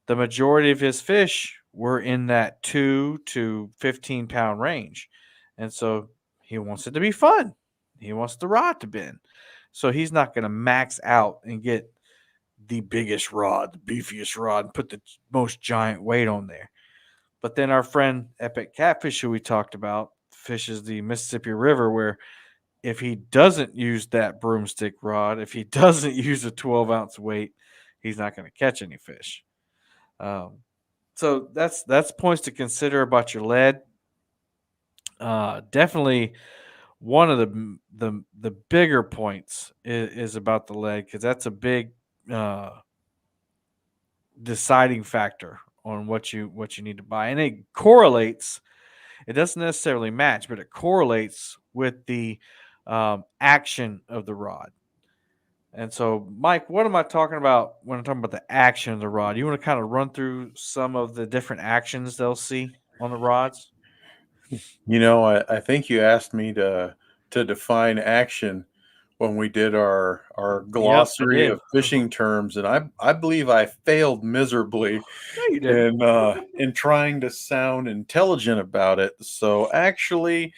the majority of his fish were in that 2 to 15 pound range. And so he wants it to be fun. He wants the rod to bend. So he's not going to max out and get the biggest rod, the beefiest rod, and put the most giant weight on there. But then our friend Epic Catfish, who we talked about, fishes the Mississippi River, where if he doesn't use that broomstick rod, if he doesn't use a 12-ounce weight, he's not going to catch any fish. Um, so that's points to consider about your lead. Definitely one of the bigger points is about the lead, because that's a big uh, deciding factor on what you need to buy, and it correlates. It doesn't necessarily match, but it correlates with the action of the rod. And so, Mike, what am I talking about when I'm talking about the action of the rod? You want to kind of run through some of the different actions they'll see on the rods? I think you asked me to define action when we did our Yep, I glossary did. of fishing terms, and I believe I failed miserably No, you didn't. in trying to sound intelligent about it. So actually,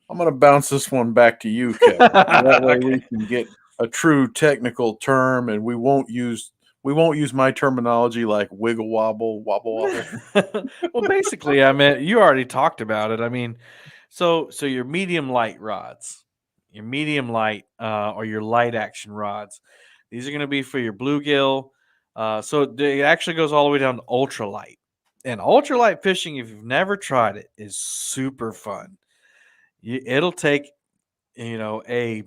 I'm going to bounce this one back to you, Kevin. That way Okay. we can get a true technical term, and we won't use my terminology like wiggle wobble, wobble wobble. Well, basically, I mean, you already talked about it. I mean, so your medium light rods, your medium light or your light action rods, these are going to be for your bluegill. So it actually goes all the way down to ultralight. And ultralight fishing, if you've never tried it, is super fun. It'll take, a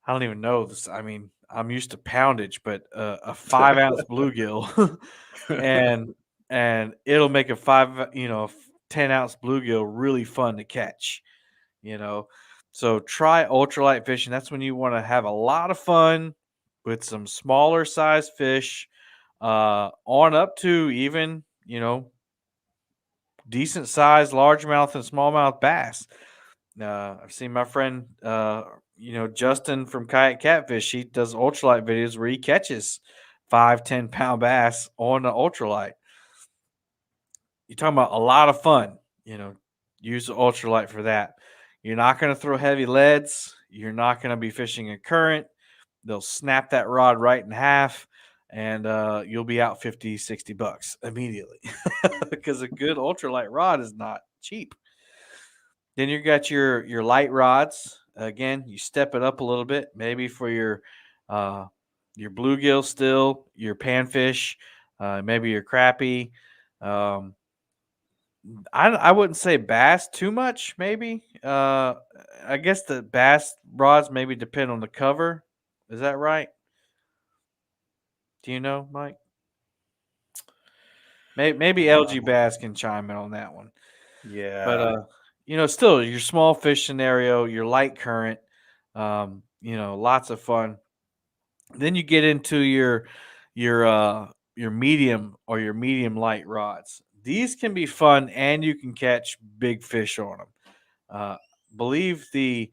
I don't even know this. I mean, I'm used to poundage, but a 5 ounce bluegill, and it'll make a 10 ounce bluegill really fun to catch. You know, so try ultralight fishing. That's when you want to have a lot of fun with some smaller size fish, on up to even decent size largemouth and smallmouth bass. I've seen my friend, Justin from Kayak Catfish. He does ultralight videos where he catches 5, 10 pound bass on the ultralight. You're talking about a lot of fun. Use the ultralight for that. You're not going to throw heavy leads. You're not going to be fishing a current. They'll snap that rod right in half, and you'll be out 50, $60 immediately, because a good ultralight rod is not cheap. Then you got your light rods. Again, you step it up a little bit, maybe for your bluegill still, your panfish, maybe your crappie. Um, I wouldn't say bass too much. Maybe I guess the bass rods maybe depend on the cover. Is that right? Do you know, Mike? Maybe LG Bass can chime in on that one. But Yeah. still your small fish scenario, your light current, lots of fun. Then you get into your medium or your medium light rods. These can be fun, and you can catch big fish on them. Uh, believe the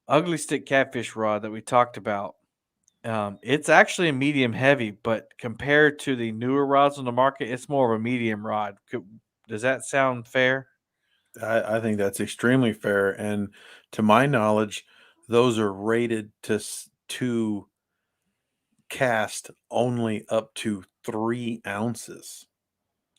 ugly stick catfish rod that we talked about. It's actually a medium heavy, but compared to the newer rods on the market, it's more of a medium rod. Does that sound fair? I think that's extremely fair, and to my knowledge, those are rated to cast only up to 3 ounces.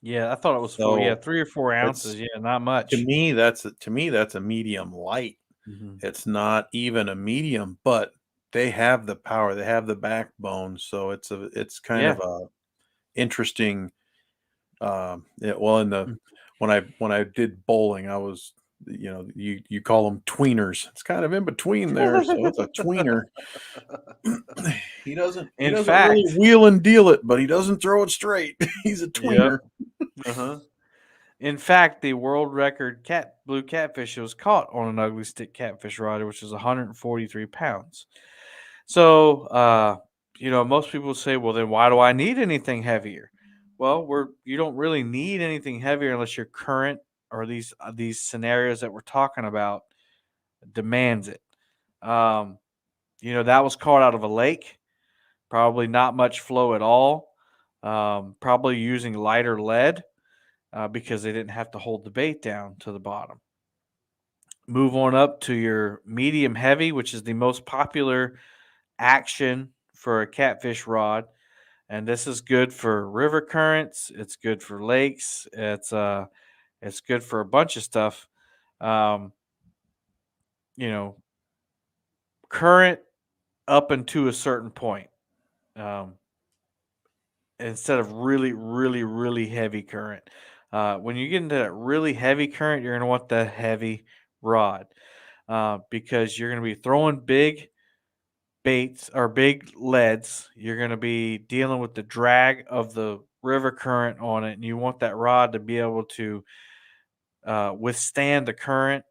Yeah, I thought it was 4. Yeah, So 3 or 4 ounces. that's Yeah, not much. to me that's a medium light. Mhm. It's not even a medium, but they have the power, they have the backbone, so it's kind Yeah. of a interesting. Yeah, well, Mm. when I did bowling, I was, you call them tweeners. It's kind of in between there, so it's a tweener. He In doesn't really fact, wheel and deal it, but he doesn't throw it straight. He's a yep. tweener. Uh-huh. In fact, the world record blue catfish was caught on an ugly stick catfish rod, which is 143 pounds. So, most people say, well, then why do I need anything heavier? Well, you don't really need anything heavier unless your current or these scenarios that we're talking about demands it. Um, that was caught out of a lake, probably not much flow at all. Probably using lighter lead because they didn't have to hold the bait down to the bottom. Move on up to your medium heavy, which is the most popular action for a catfish rod. And this is good for river currents. It's good for lakes. It's good for a bunch of stuff. Um, you know, current up into a certain point. Um, Instead of really, really, really heavy current. When you get into that really heavy current, you're going to want the heavy rod because you're going to be throwing big baits or big leads. You're going to be dealing with the drag of the river current on it, and you want that rod to be able to withstand the current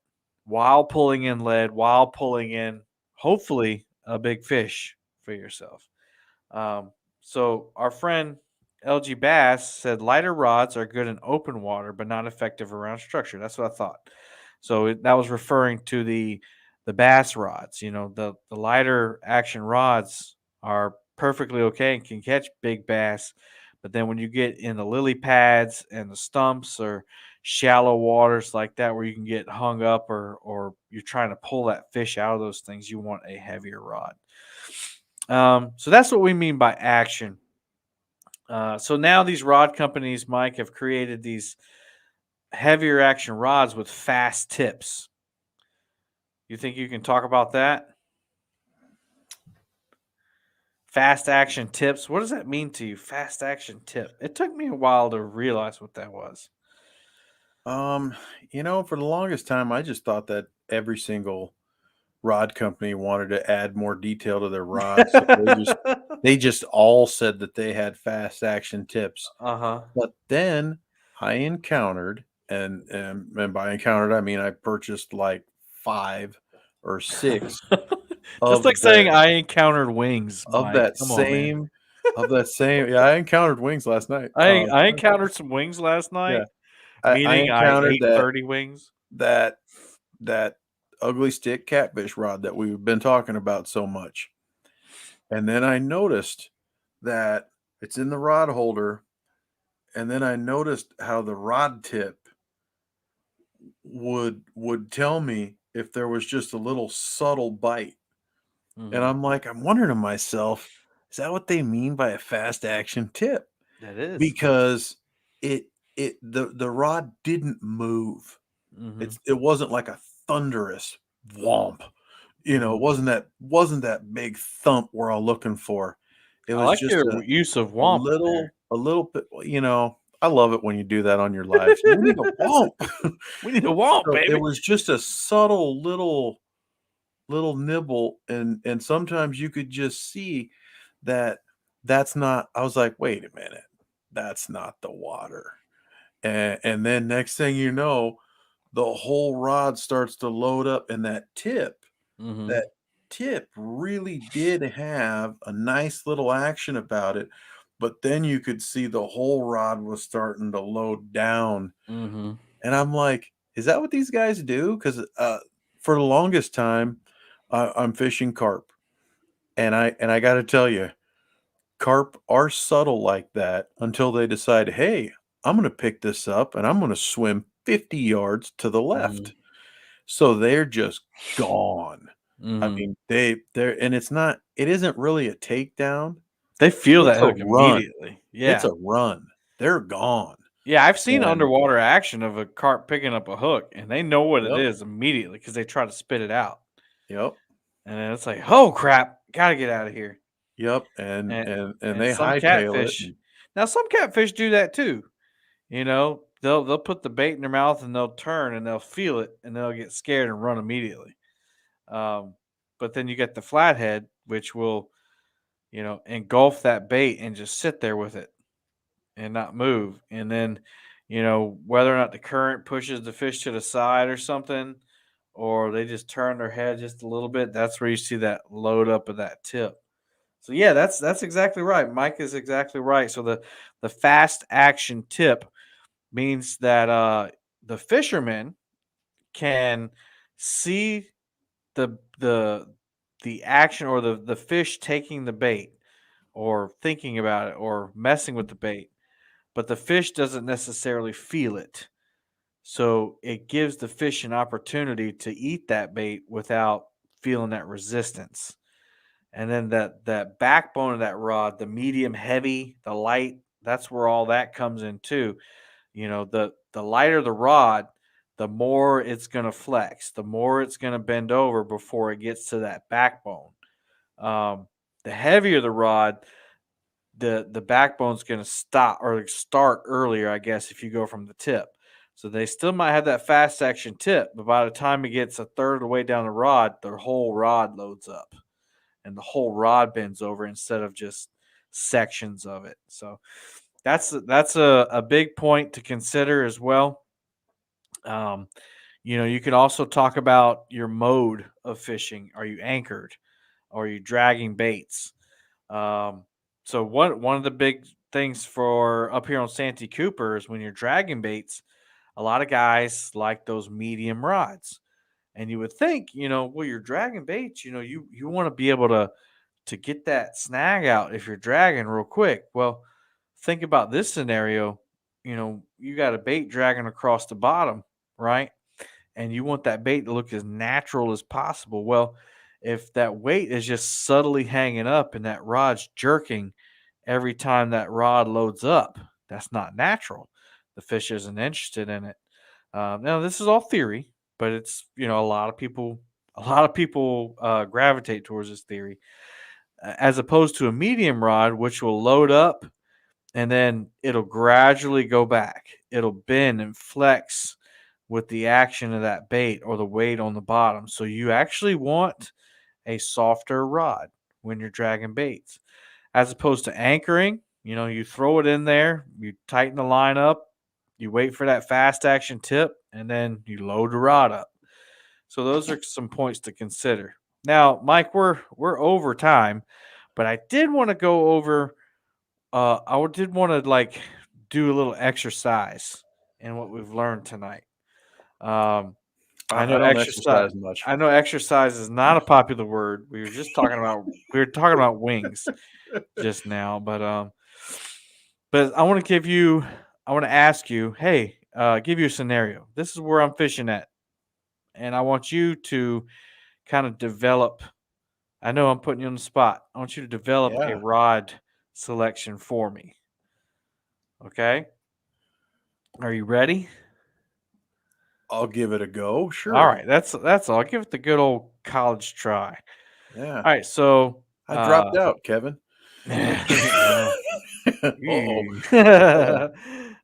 while pulling in lead, while pulling in hopefully a big fish for yourself. Um, so our friend LG Bass said lighter rods are good in open water, but not effective around structure. That's what I thought. So that was referring to the bass rods. The lighter action rods are perfectly okay and can catch big bass, but then when you get in the lily pads and the stumps or shallow waters like that where you can get hung up or you're trying to pull that fish out of those things, you want a heavier rod. So that's what we mean by action. So now these rod companies, Mike, have created these heavier action rods with fast tips. You think you can talk about that? Fast action tips. What does that mean to you? Fast action tip. It took me a while to realize what that was. Um, for the longest time, I just thought that every single rod company wanted to add more detail to their rods, so they just all said that they had fast action tips. Uh-huh. But then I encountered, and by encountered I mean I purchased like 5 or 6 That's of like saying I encountered wings, of Mike. that Come on, man. same of that same. Yeah, I encountered wings last night. I encountered some wings last Yeah, night, I meaning I encountered ate that 30 wings. that that ugly stick catfish rod that we've been talking about so much. And then I noticed that it's in the rod holder. And then I noticed how the rod tip would tell me if there was just a little subtle bite. And Hmm. I'm like, I'm wondering to myself, is that what they mean by a fast action tip? That is. Because the rod didn't move. Mm-hmm. It wasn't like a thunderous whomp. It Mm-hmm. wasn't that big thump we're all looking for. It I was like just your use of a womp in little there. a little bit, I love it when you do that on your live. We need a whomp. We need a womp, So it baby. was just a subtle little nibble, and sometimes you could just see that that's not. I was like, "Wait a minute. That's not the water." And then next thing you know, the whole rod starts to load up, and Mm-hmm. that tip really did have a nice little action about it, but then you could see the whole rod was starting to load down, Mm-hmm. and I'm like, "Is that what these guys do?" 'Cause, for the longest time, I'm fishing carp, and I gotta tell you, carp are subtle like that until they decide, "Hey, I'm gonna pick this up, and I'm gonna swim 50 yards to the Mm-hmm. left." So they're just gone. I Mm-hmm. mean, they're and it isn't really a takedown, They feel it's that a hook run. immediately. It's Yeah. a run. They're gone. Yeah, I've seen And underwater action of a carp picking up a hook, and they know what it yep, is immediately because they try to spit it out. yep, And then it's like, oh crap, gotta get out of here. yep, and And and and and they some hightail it catfish, and now some catfish do that too. They'll put the bait in their mouth and they'll turn and they'll feel it and they'll get scared and run immediately. Um, but then you get the flathead, which will engulf that bait and just sit there with it and not move. And then whether or not the current pushes the fish to the side or something, or they just turn their head just a little bit. That's where you see that load up of that tip. So yeah, that's exactly right. Mike is exactly right. So the fast action tip means that the fisherman can see the action, or the fish taking the bait, or thinking about it, or messing with the bait, but the fish doesn't necessarily feel it. So it gives the fish an opportunity to eat that bait without feeling that resistance. And then that backbone of that rod, the medium heavy, the light, that's where all that comes in too. The lighter the rod, the more it's going to flex, the more it's going to bend over before it gets to that backbone. Um, the heavier the rod, the backbone's going to stop or start earlier, I guess, if you go from the tip. So they still might have that fast action tip, but by the time it gets a third of the way down the rod, their whole rod loads up and the whole rod bends over instead of just sections of it. So that's a big point to consider as well. Um, you can also talk about your mode of fishing. Are you anchored? Are you dragging baits? Um, so one of the big things for up here on Santee Cooper is when you're dragging baits, a lot of guys like those medium rods. And you would think, well, you're dragging baits, you want to be able to get that snag out if you're dragging real quick. Well, think about this scenario. You got a bait dragging across the bottom, right? And you want that bait to look as natural as possible. Well, if that weight is just subtly hanging up and that rod's jerking every time that rod loads up, that's not natural. The fish isn't interested in it. Now, this is all theory, but it's a lot of people gravitate towards this theory, as opposed to a medium rod, which will load up and then it'll gradually go back. It'll bend and flex with the action of that bait or the weight on the bottom. So you actually want a softer rod when you're dragging baits, as opposed to anchoring. You throw it in there, you tighten the line up, you wait for that fast action tip, and then you load the rod up. So those are some points to consider. Now, Mike, we're over time, but I did want to go over. I did want to do a little exercise in what we've learned tonight. Um, I I know don't exercise. exercise much. I know exercise is not a popular word. We were talking about wings just now, but I want to give you. I want to ask you. Hey, give you a scenario. This is where I'm fishing at, and I want you to kind of develop. I know I'm putting you on the spot. I want you to develop a Yeah, rod selection for me. Okay, are you ready? I'll give it a go. All Sure. right, that's all. Give it the good old college try. Yeah. All right, so I dropped out, Kevin. well, Uh-oh. Uh,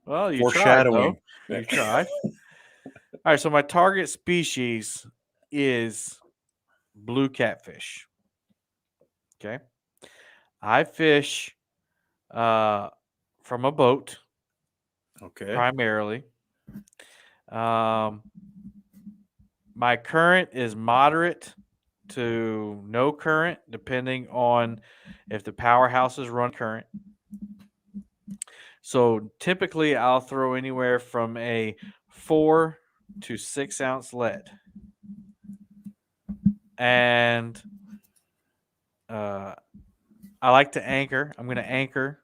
well, you tried foreshadowing. though. You tried. All right, so my target species is blue catfish. Okay, I fish uh, from a boat Okay. primarily. Um, my current is moderate to no current, depending on if the powerhouse is running current. So typically, I'll throw anywhere from a 4 to 6 ounce lead, and uh, I like to anchor. I'm going to anchor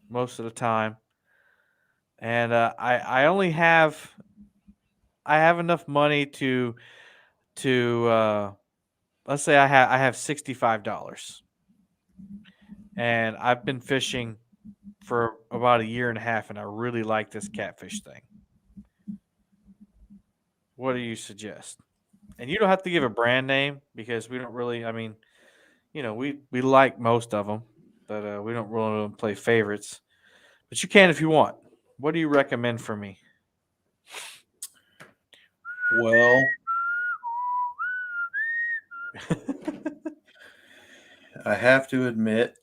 most of the time, and I only have enough money to let's say I have $65, and I've been fishing for about a year and a half, and I really like this catfish thing. What do you suggest? And you don't have to give a brand name because we don't really. I mean, we like most of them, but we don't really play favorites. But you can if you want. What do you recommend for me? Well, I have to admit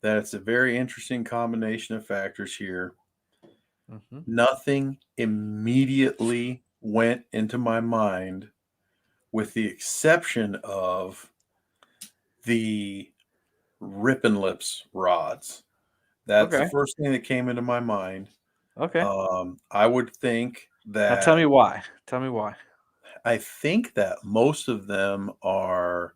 that it's a very interesting combination of factors here. Mm-hmm. Nothing immediately went into my mind, with the exception of the Rippin' Lips rods. That's the Okay. first thing that came into my mind. Okay. I would think Now tell that me why. Tell me why. most of them are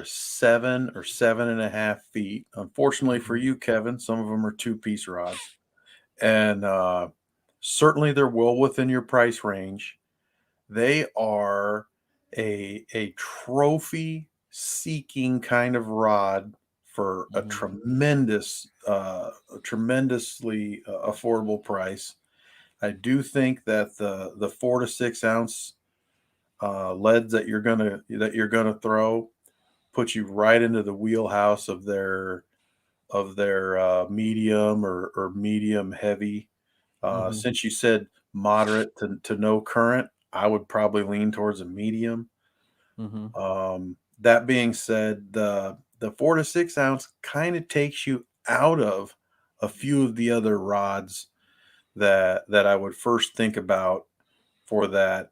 7 or 7.5 feet. Unfortunately for Mm-hmm. you, Kevin, some of them are two-piece rods, and certainly they're well within your price range. They are a trophy seeking kind of rod for Mm-hmm. a tremendously affordable price. I do think that the 4 to 6 ounce leads that you're gonna throw put you right into the wheelhouse of their medium or medium heavy. Mm-hmm. Since you said moderate to no current, I would probably lean towards a medium. Mm-hmm. That being said, the 4 to 6 ounce kind of takes you out of a few of the other rods that I would first think about for that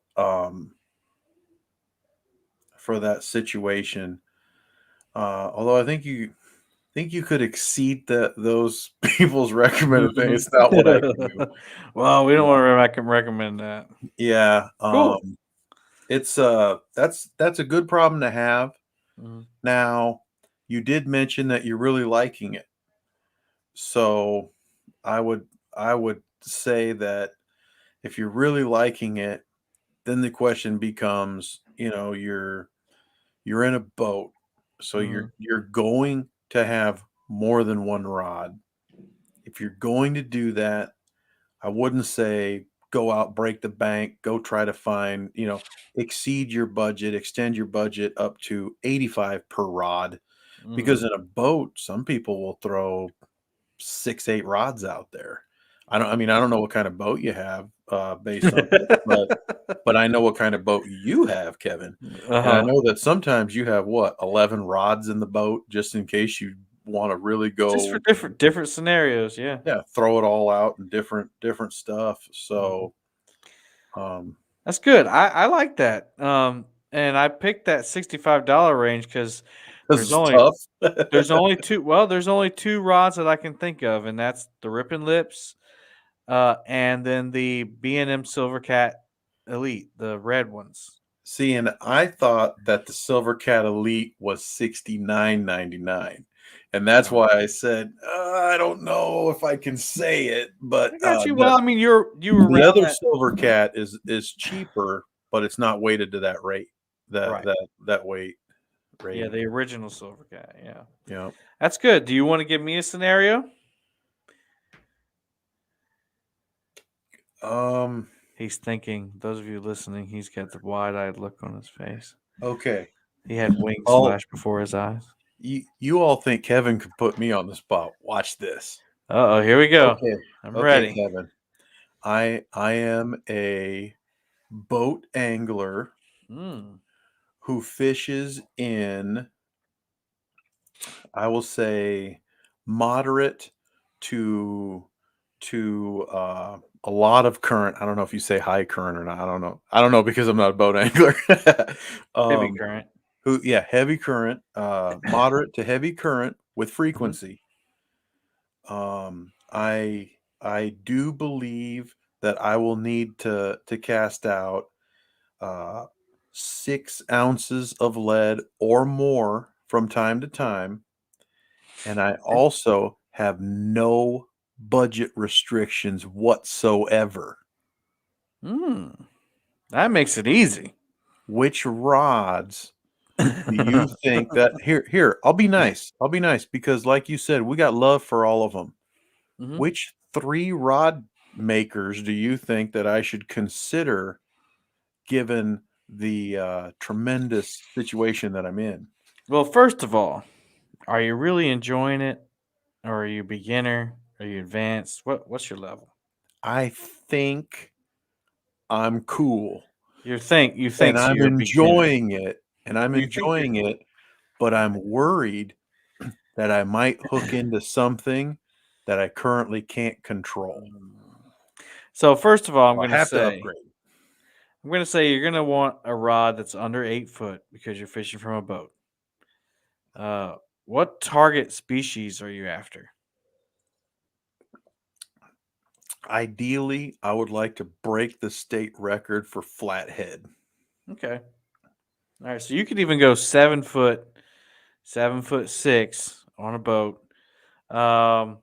situation. Although I think you could exceed those people's recommended thing. It's not what I can do. Well, we don't Yeah. want to recommend that. Yeah. Cool. It's that's a good problem to have. Mm-hmm. Now, you did mention that you're really liking it. So I would I would say that if you're really liking it, then the question becomes, you're in a boat. So Mm-hmm. you're going to have more than one rod. If you're going to do that, I wouldn't say go out, break the bank, go try to find, exceed your budget, extend your budget up to 85 per rod. Mm-hmm. Because in a boat, some people will throw 6, 8 rods out there. I don't know what kind of boat you have based on this, but I know what kind of boat you have, Kevin. And I Uh-huh. know that sometimes you have 11 rods in the boat just in case you want to really Just for go, different scenarios, yeah. yeah, throw it all out and different stuff. Mhm. So, um, That's good. I like that. And I picked that $65 range because this there's is only tough. there's only two rods that I can think of, and that's the Rippin' Lips, and then the B&M Silvercat Elite, the red ones. See, and I thought that the Silver Cat Elite was 69.99, and that's Oh, why I said I don't know if I can say it, but I got you. Well, I mean, you were the around other that, Silver Cat is cheaper, but it's not weighted to that rate right? that weight Yeah, rating. the original Silvercat. Yeah, Yeah. that's good. Do you want to give me a scenario? Um. He's thinking. Those of you listening, he's got the wide-eyed look on his face. Okay. He had wings Well, flash before his eyes. you all think Kevin could put me on the spot? Watch this. Uh oh, here we go. Okay. I'm Okay, ready. Kevin. I am a boat angler Mm. who fishes in, I will say, moderate to a lot of current. I don't know if you say high current or not. I don't know. I don't know because I'm not a boat angler. Heavy um, current. heavy current, moderate to heavy current with Hmm. frequency. I do believe that I will need to cast out uh, 6 ounces of lead or more from time to time. And I also have no budget restrictions whatsoever. Mm. That makes it easy. Which rods do you think that here, I'll be nice because like you said, we got love for all of them. Hmm. Which 3 rod makers do you think that I should consider given the tremendous situation that I'm in? Well, first of all, are you really enjoying it, or are you beginner? Are you advanced? What's your level? I think I'm cool You and think so? I'm You're a beginner. enjoying it and I'm You think you're enjoying cool. it, but I'm worried that I might hook into something that I currently can't control. So first of all, I'll have to upgrade. I'm gonna say you're gonna want a rod that's under 8 foot because you're fishing from a boat. Uh, what target species are you after? Ideally, I would like to break the state record for flathead. Okay. All right. So you could even go 7 foot, 7'6" on a boat. Um,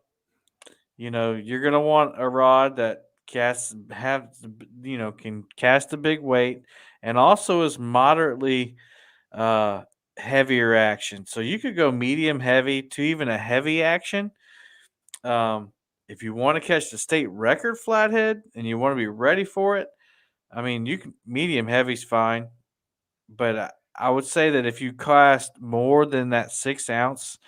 you're gonna want a rod that can cast a big weight and also is moderately uh heavier action. So you could go medium heavy to even a heavy action. Um, if you want to catch the state record flathead and you want to be ready for it, I mean, you can medium heavy's fine, but I would say that if you cast more than that 6 ounce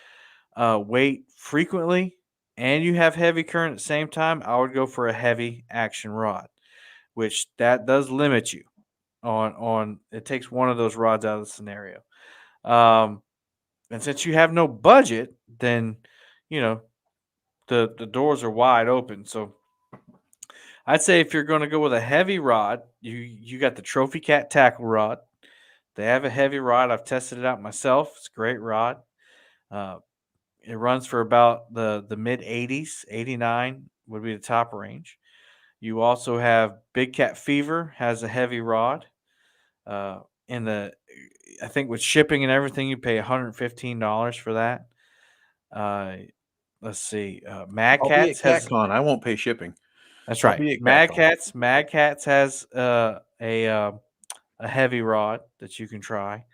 weight frequently and you have heavy current at the same time, I would go for a heavy action rod, which that does limit you on it takes one of those rods out of the scenario. Um, and since you have no budget, then you know the doors are wide open. So I'd say if you're going to go with a heavy rod, you got the Trophy Cat tackle rod. They have a heavy rod. I've tested it out myself. It's a great rod. Uh, it runs for about the mid 80s, 89 would be the top range. You also have Big Cat Fever has a heavy rod. Uh, in the I think with shipping and everything, you pay $115 for that. Uh, let's see. Mad I'll be at Cats has CatCon. I won't pay shipping. That's I'll right. be at CatCon. Mad Cats has a heavy rod that you can try.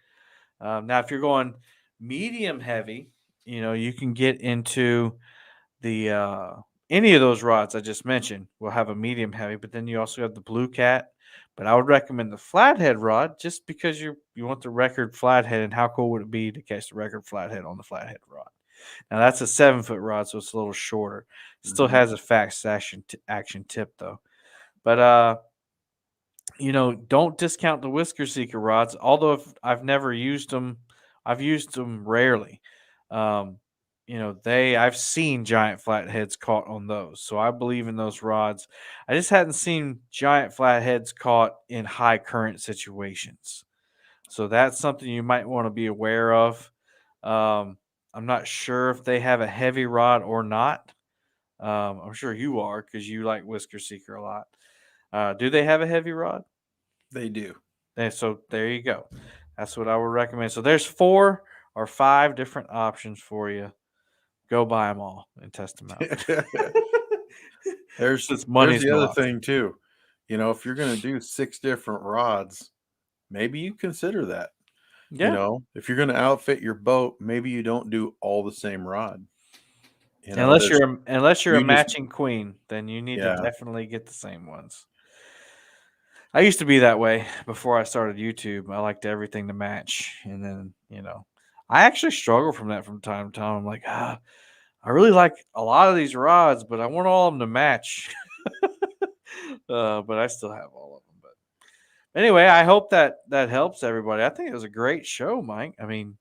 Now, if you're going medium heavy, you can get into the any of those rods I just mentioned will have a medium heavy, but then you also have the Blue Cat. But I would recommend the flathead rod just because you want the record flathead, and how cool would it be to catch the record flathead on the flathead rod? Now that's a 7 foot rod, so it's a little shorter. Still Mhm. has a fast action tip though. But don't discount the Whisker Seeker rods. Although if I've never used them, I've used them rarely. Um, I've seen giant flatheads caught on those, so I believe in those rods. I just hadn't seen giant flatheads caught in high current situations, so that's something you might want to be aware of. Um, I'm not sure if they have a heavy rod or not. I'm sure you are because you like Whisker Seeker a lot. Do they have a heavy rod? They do. And so there you go. That's what I would recommend. So there's 4 or 5 different options for you. Go buy them all and test them out. there's Since there's money's the no other option. thing too. If you're going to do 6 different rods, maybe you consider that. Yeah. If you're going to outfit your boat, maybe you don't do all the same rod. There's Unless you're a you just matching queen, then you need to yeah. definitely get the same ones. I used to be that way before I started YouTube. I liked everything to match, and then I actually struggle from that from time to time. I'm like, I really like a lot of these rods, but I want all of them to match. But I still have all of them. But anyway, I hope that helps everybody. I think it was a great show, Mike. I mean,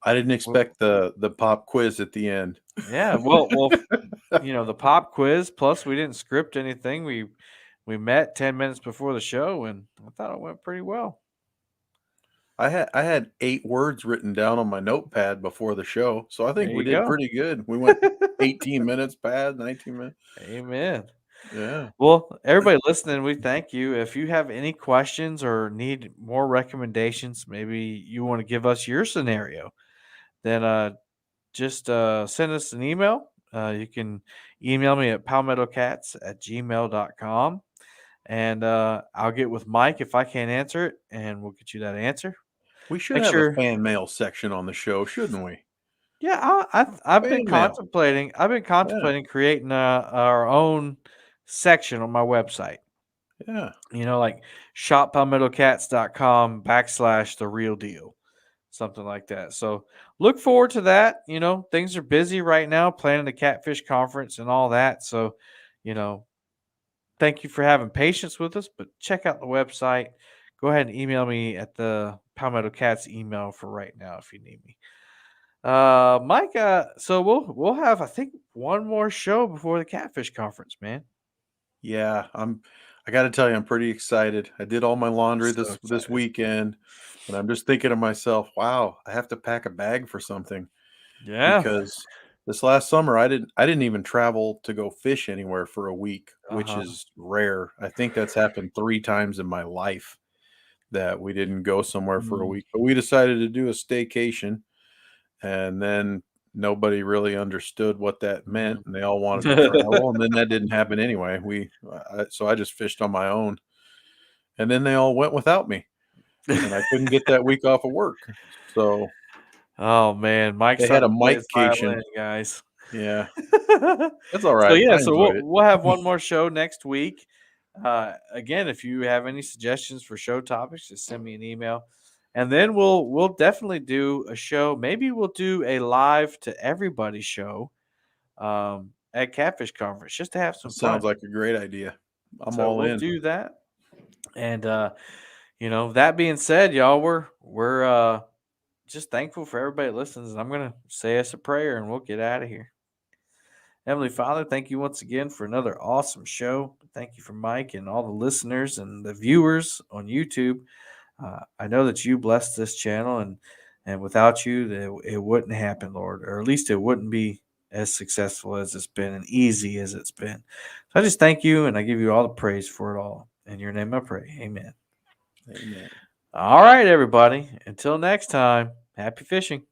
I didn't well, expect the pop quiz at the end. yeah. Well, the pop quiz. Plus, we didn't script anything. We met 10 minutes before the show, and I thought it went pretty well. I had 8 words written down on my notepad before the show, so I There think we you did go. pretty good. We went 18 minutes past 19 minutes. Amen. Yeah. Well, everybody listening, we thank you. If you have any questions or need more recommendations, maybe you want to give us your scenario, then just send us an email. You can email me at palmettocats@gmail.com. And I'll get with Mike if I can't answer it, and we'll get you that answer. We should Make have a sure. fan mail section on the show, shouldn't we? Yeah, I've been Fan mail. contemplating. I've been Yeah. contemplating creating our own section on my website. Yeah. Like shoppalmettocats.com/ the real deal, something like that. So look forward to that. Things are busy right now, planning the catfish conference and all that. So, you know, thank you for having patience with us, but check out the website. Go ahead and email me at the Palmetto Cats email for right now if you need me. Mike, so we'll have, I think one more show before the Catfish Conference, man. Yeah, I got to tell you, I'm pretty excited. I did all my laundry So this excited. weekend, and I'm just thinking to myself, wow, I have to pack a bag for something Yeah. because this last summer I didn't even travel to go fish anywhere for a week, which Uh-huh. is rare. I think that's happened 3 times in my life that we didn't go somewhere for a Mm. week. But we decided to do a staycation, and then nobody really understood what that meant, and they all wanted to travel, and then that didn't happen anyway. So I just fished on my own, and then they all went without me, and I couldn't get that week off of work. So Oh man, Mike's they had starting a to play his Mikecation. violin, guys. Yeah, that's all So right. yeah, I so enjoyed we'll have it. one more show next week. Again, if you have any suggestions for show topics, just send me an email, and then we'll definitely do a show. Maybe we'll do a live to everybody show at Catfish Conference just to have That some sounds fun. like a great idea. I'm So all we'll in. do that. And that being said, y'all, we're just thankful for everybody that listens. And I'm gonna say us a prayer and we'll get out of here. Heavenly Father, thank you once again for another awesome show. Thank you for Mike and all the listeners and the viewers on YouTube. I know that you blessed this channel, and without you, it wouldn't happen, Lord, or at least it wouldn't be as successful as it's been and easy as it's been. So I just thank you, and I give you all the praise for it all. In your name I pray. Amen. Amen. All right, everybody. Until next time, happy fishing.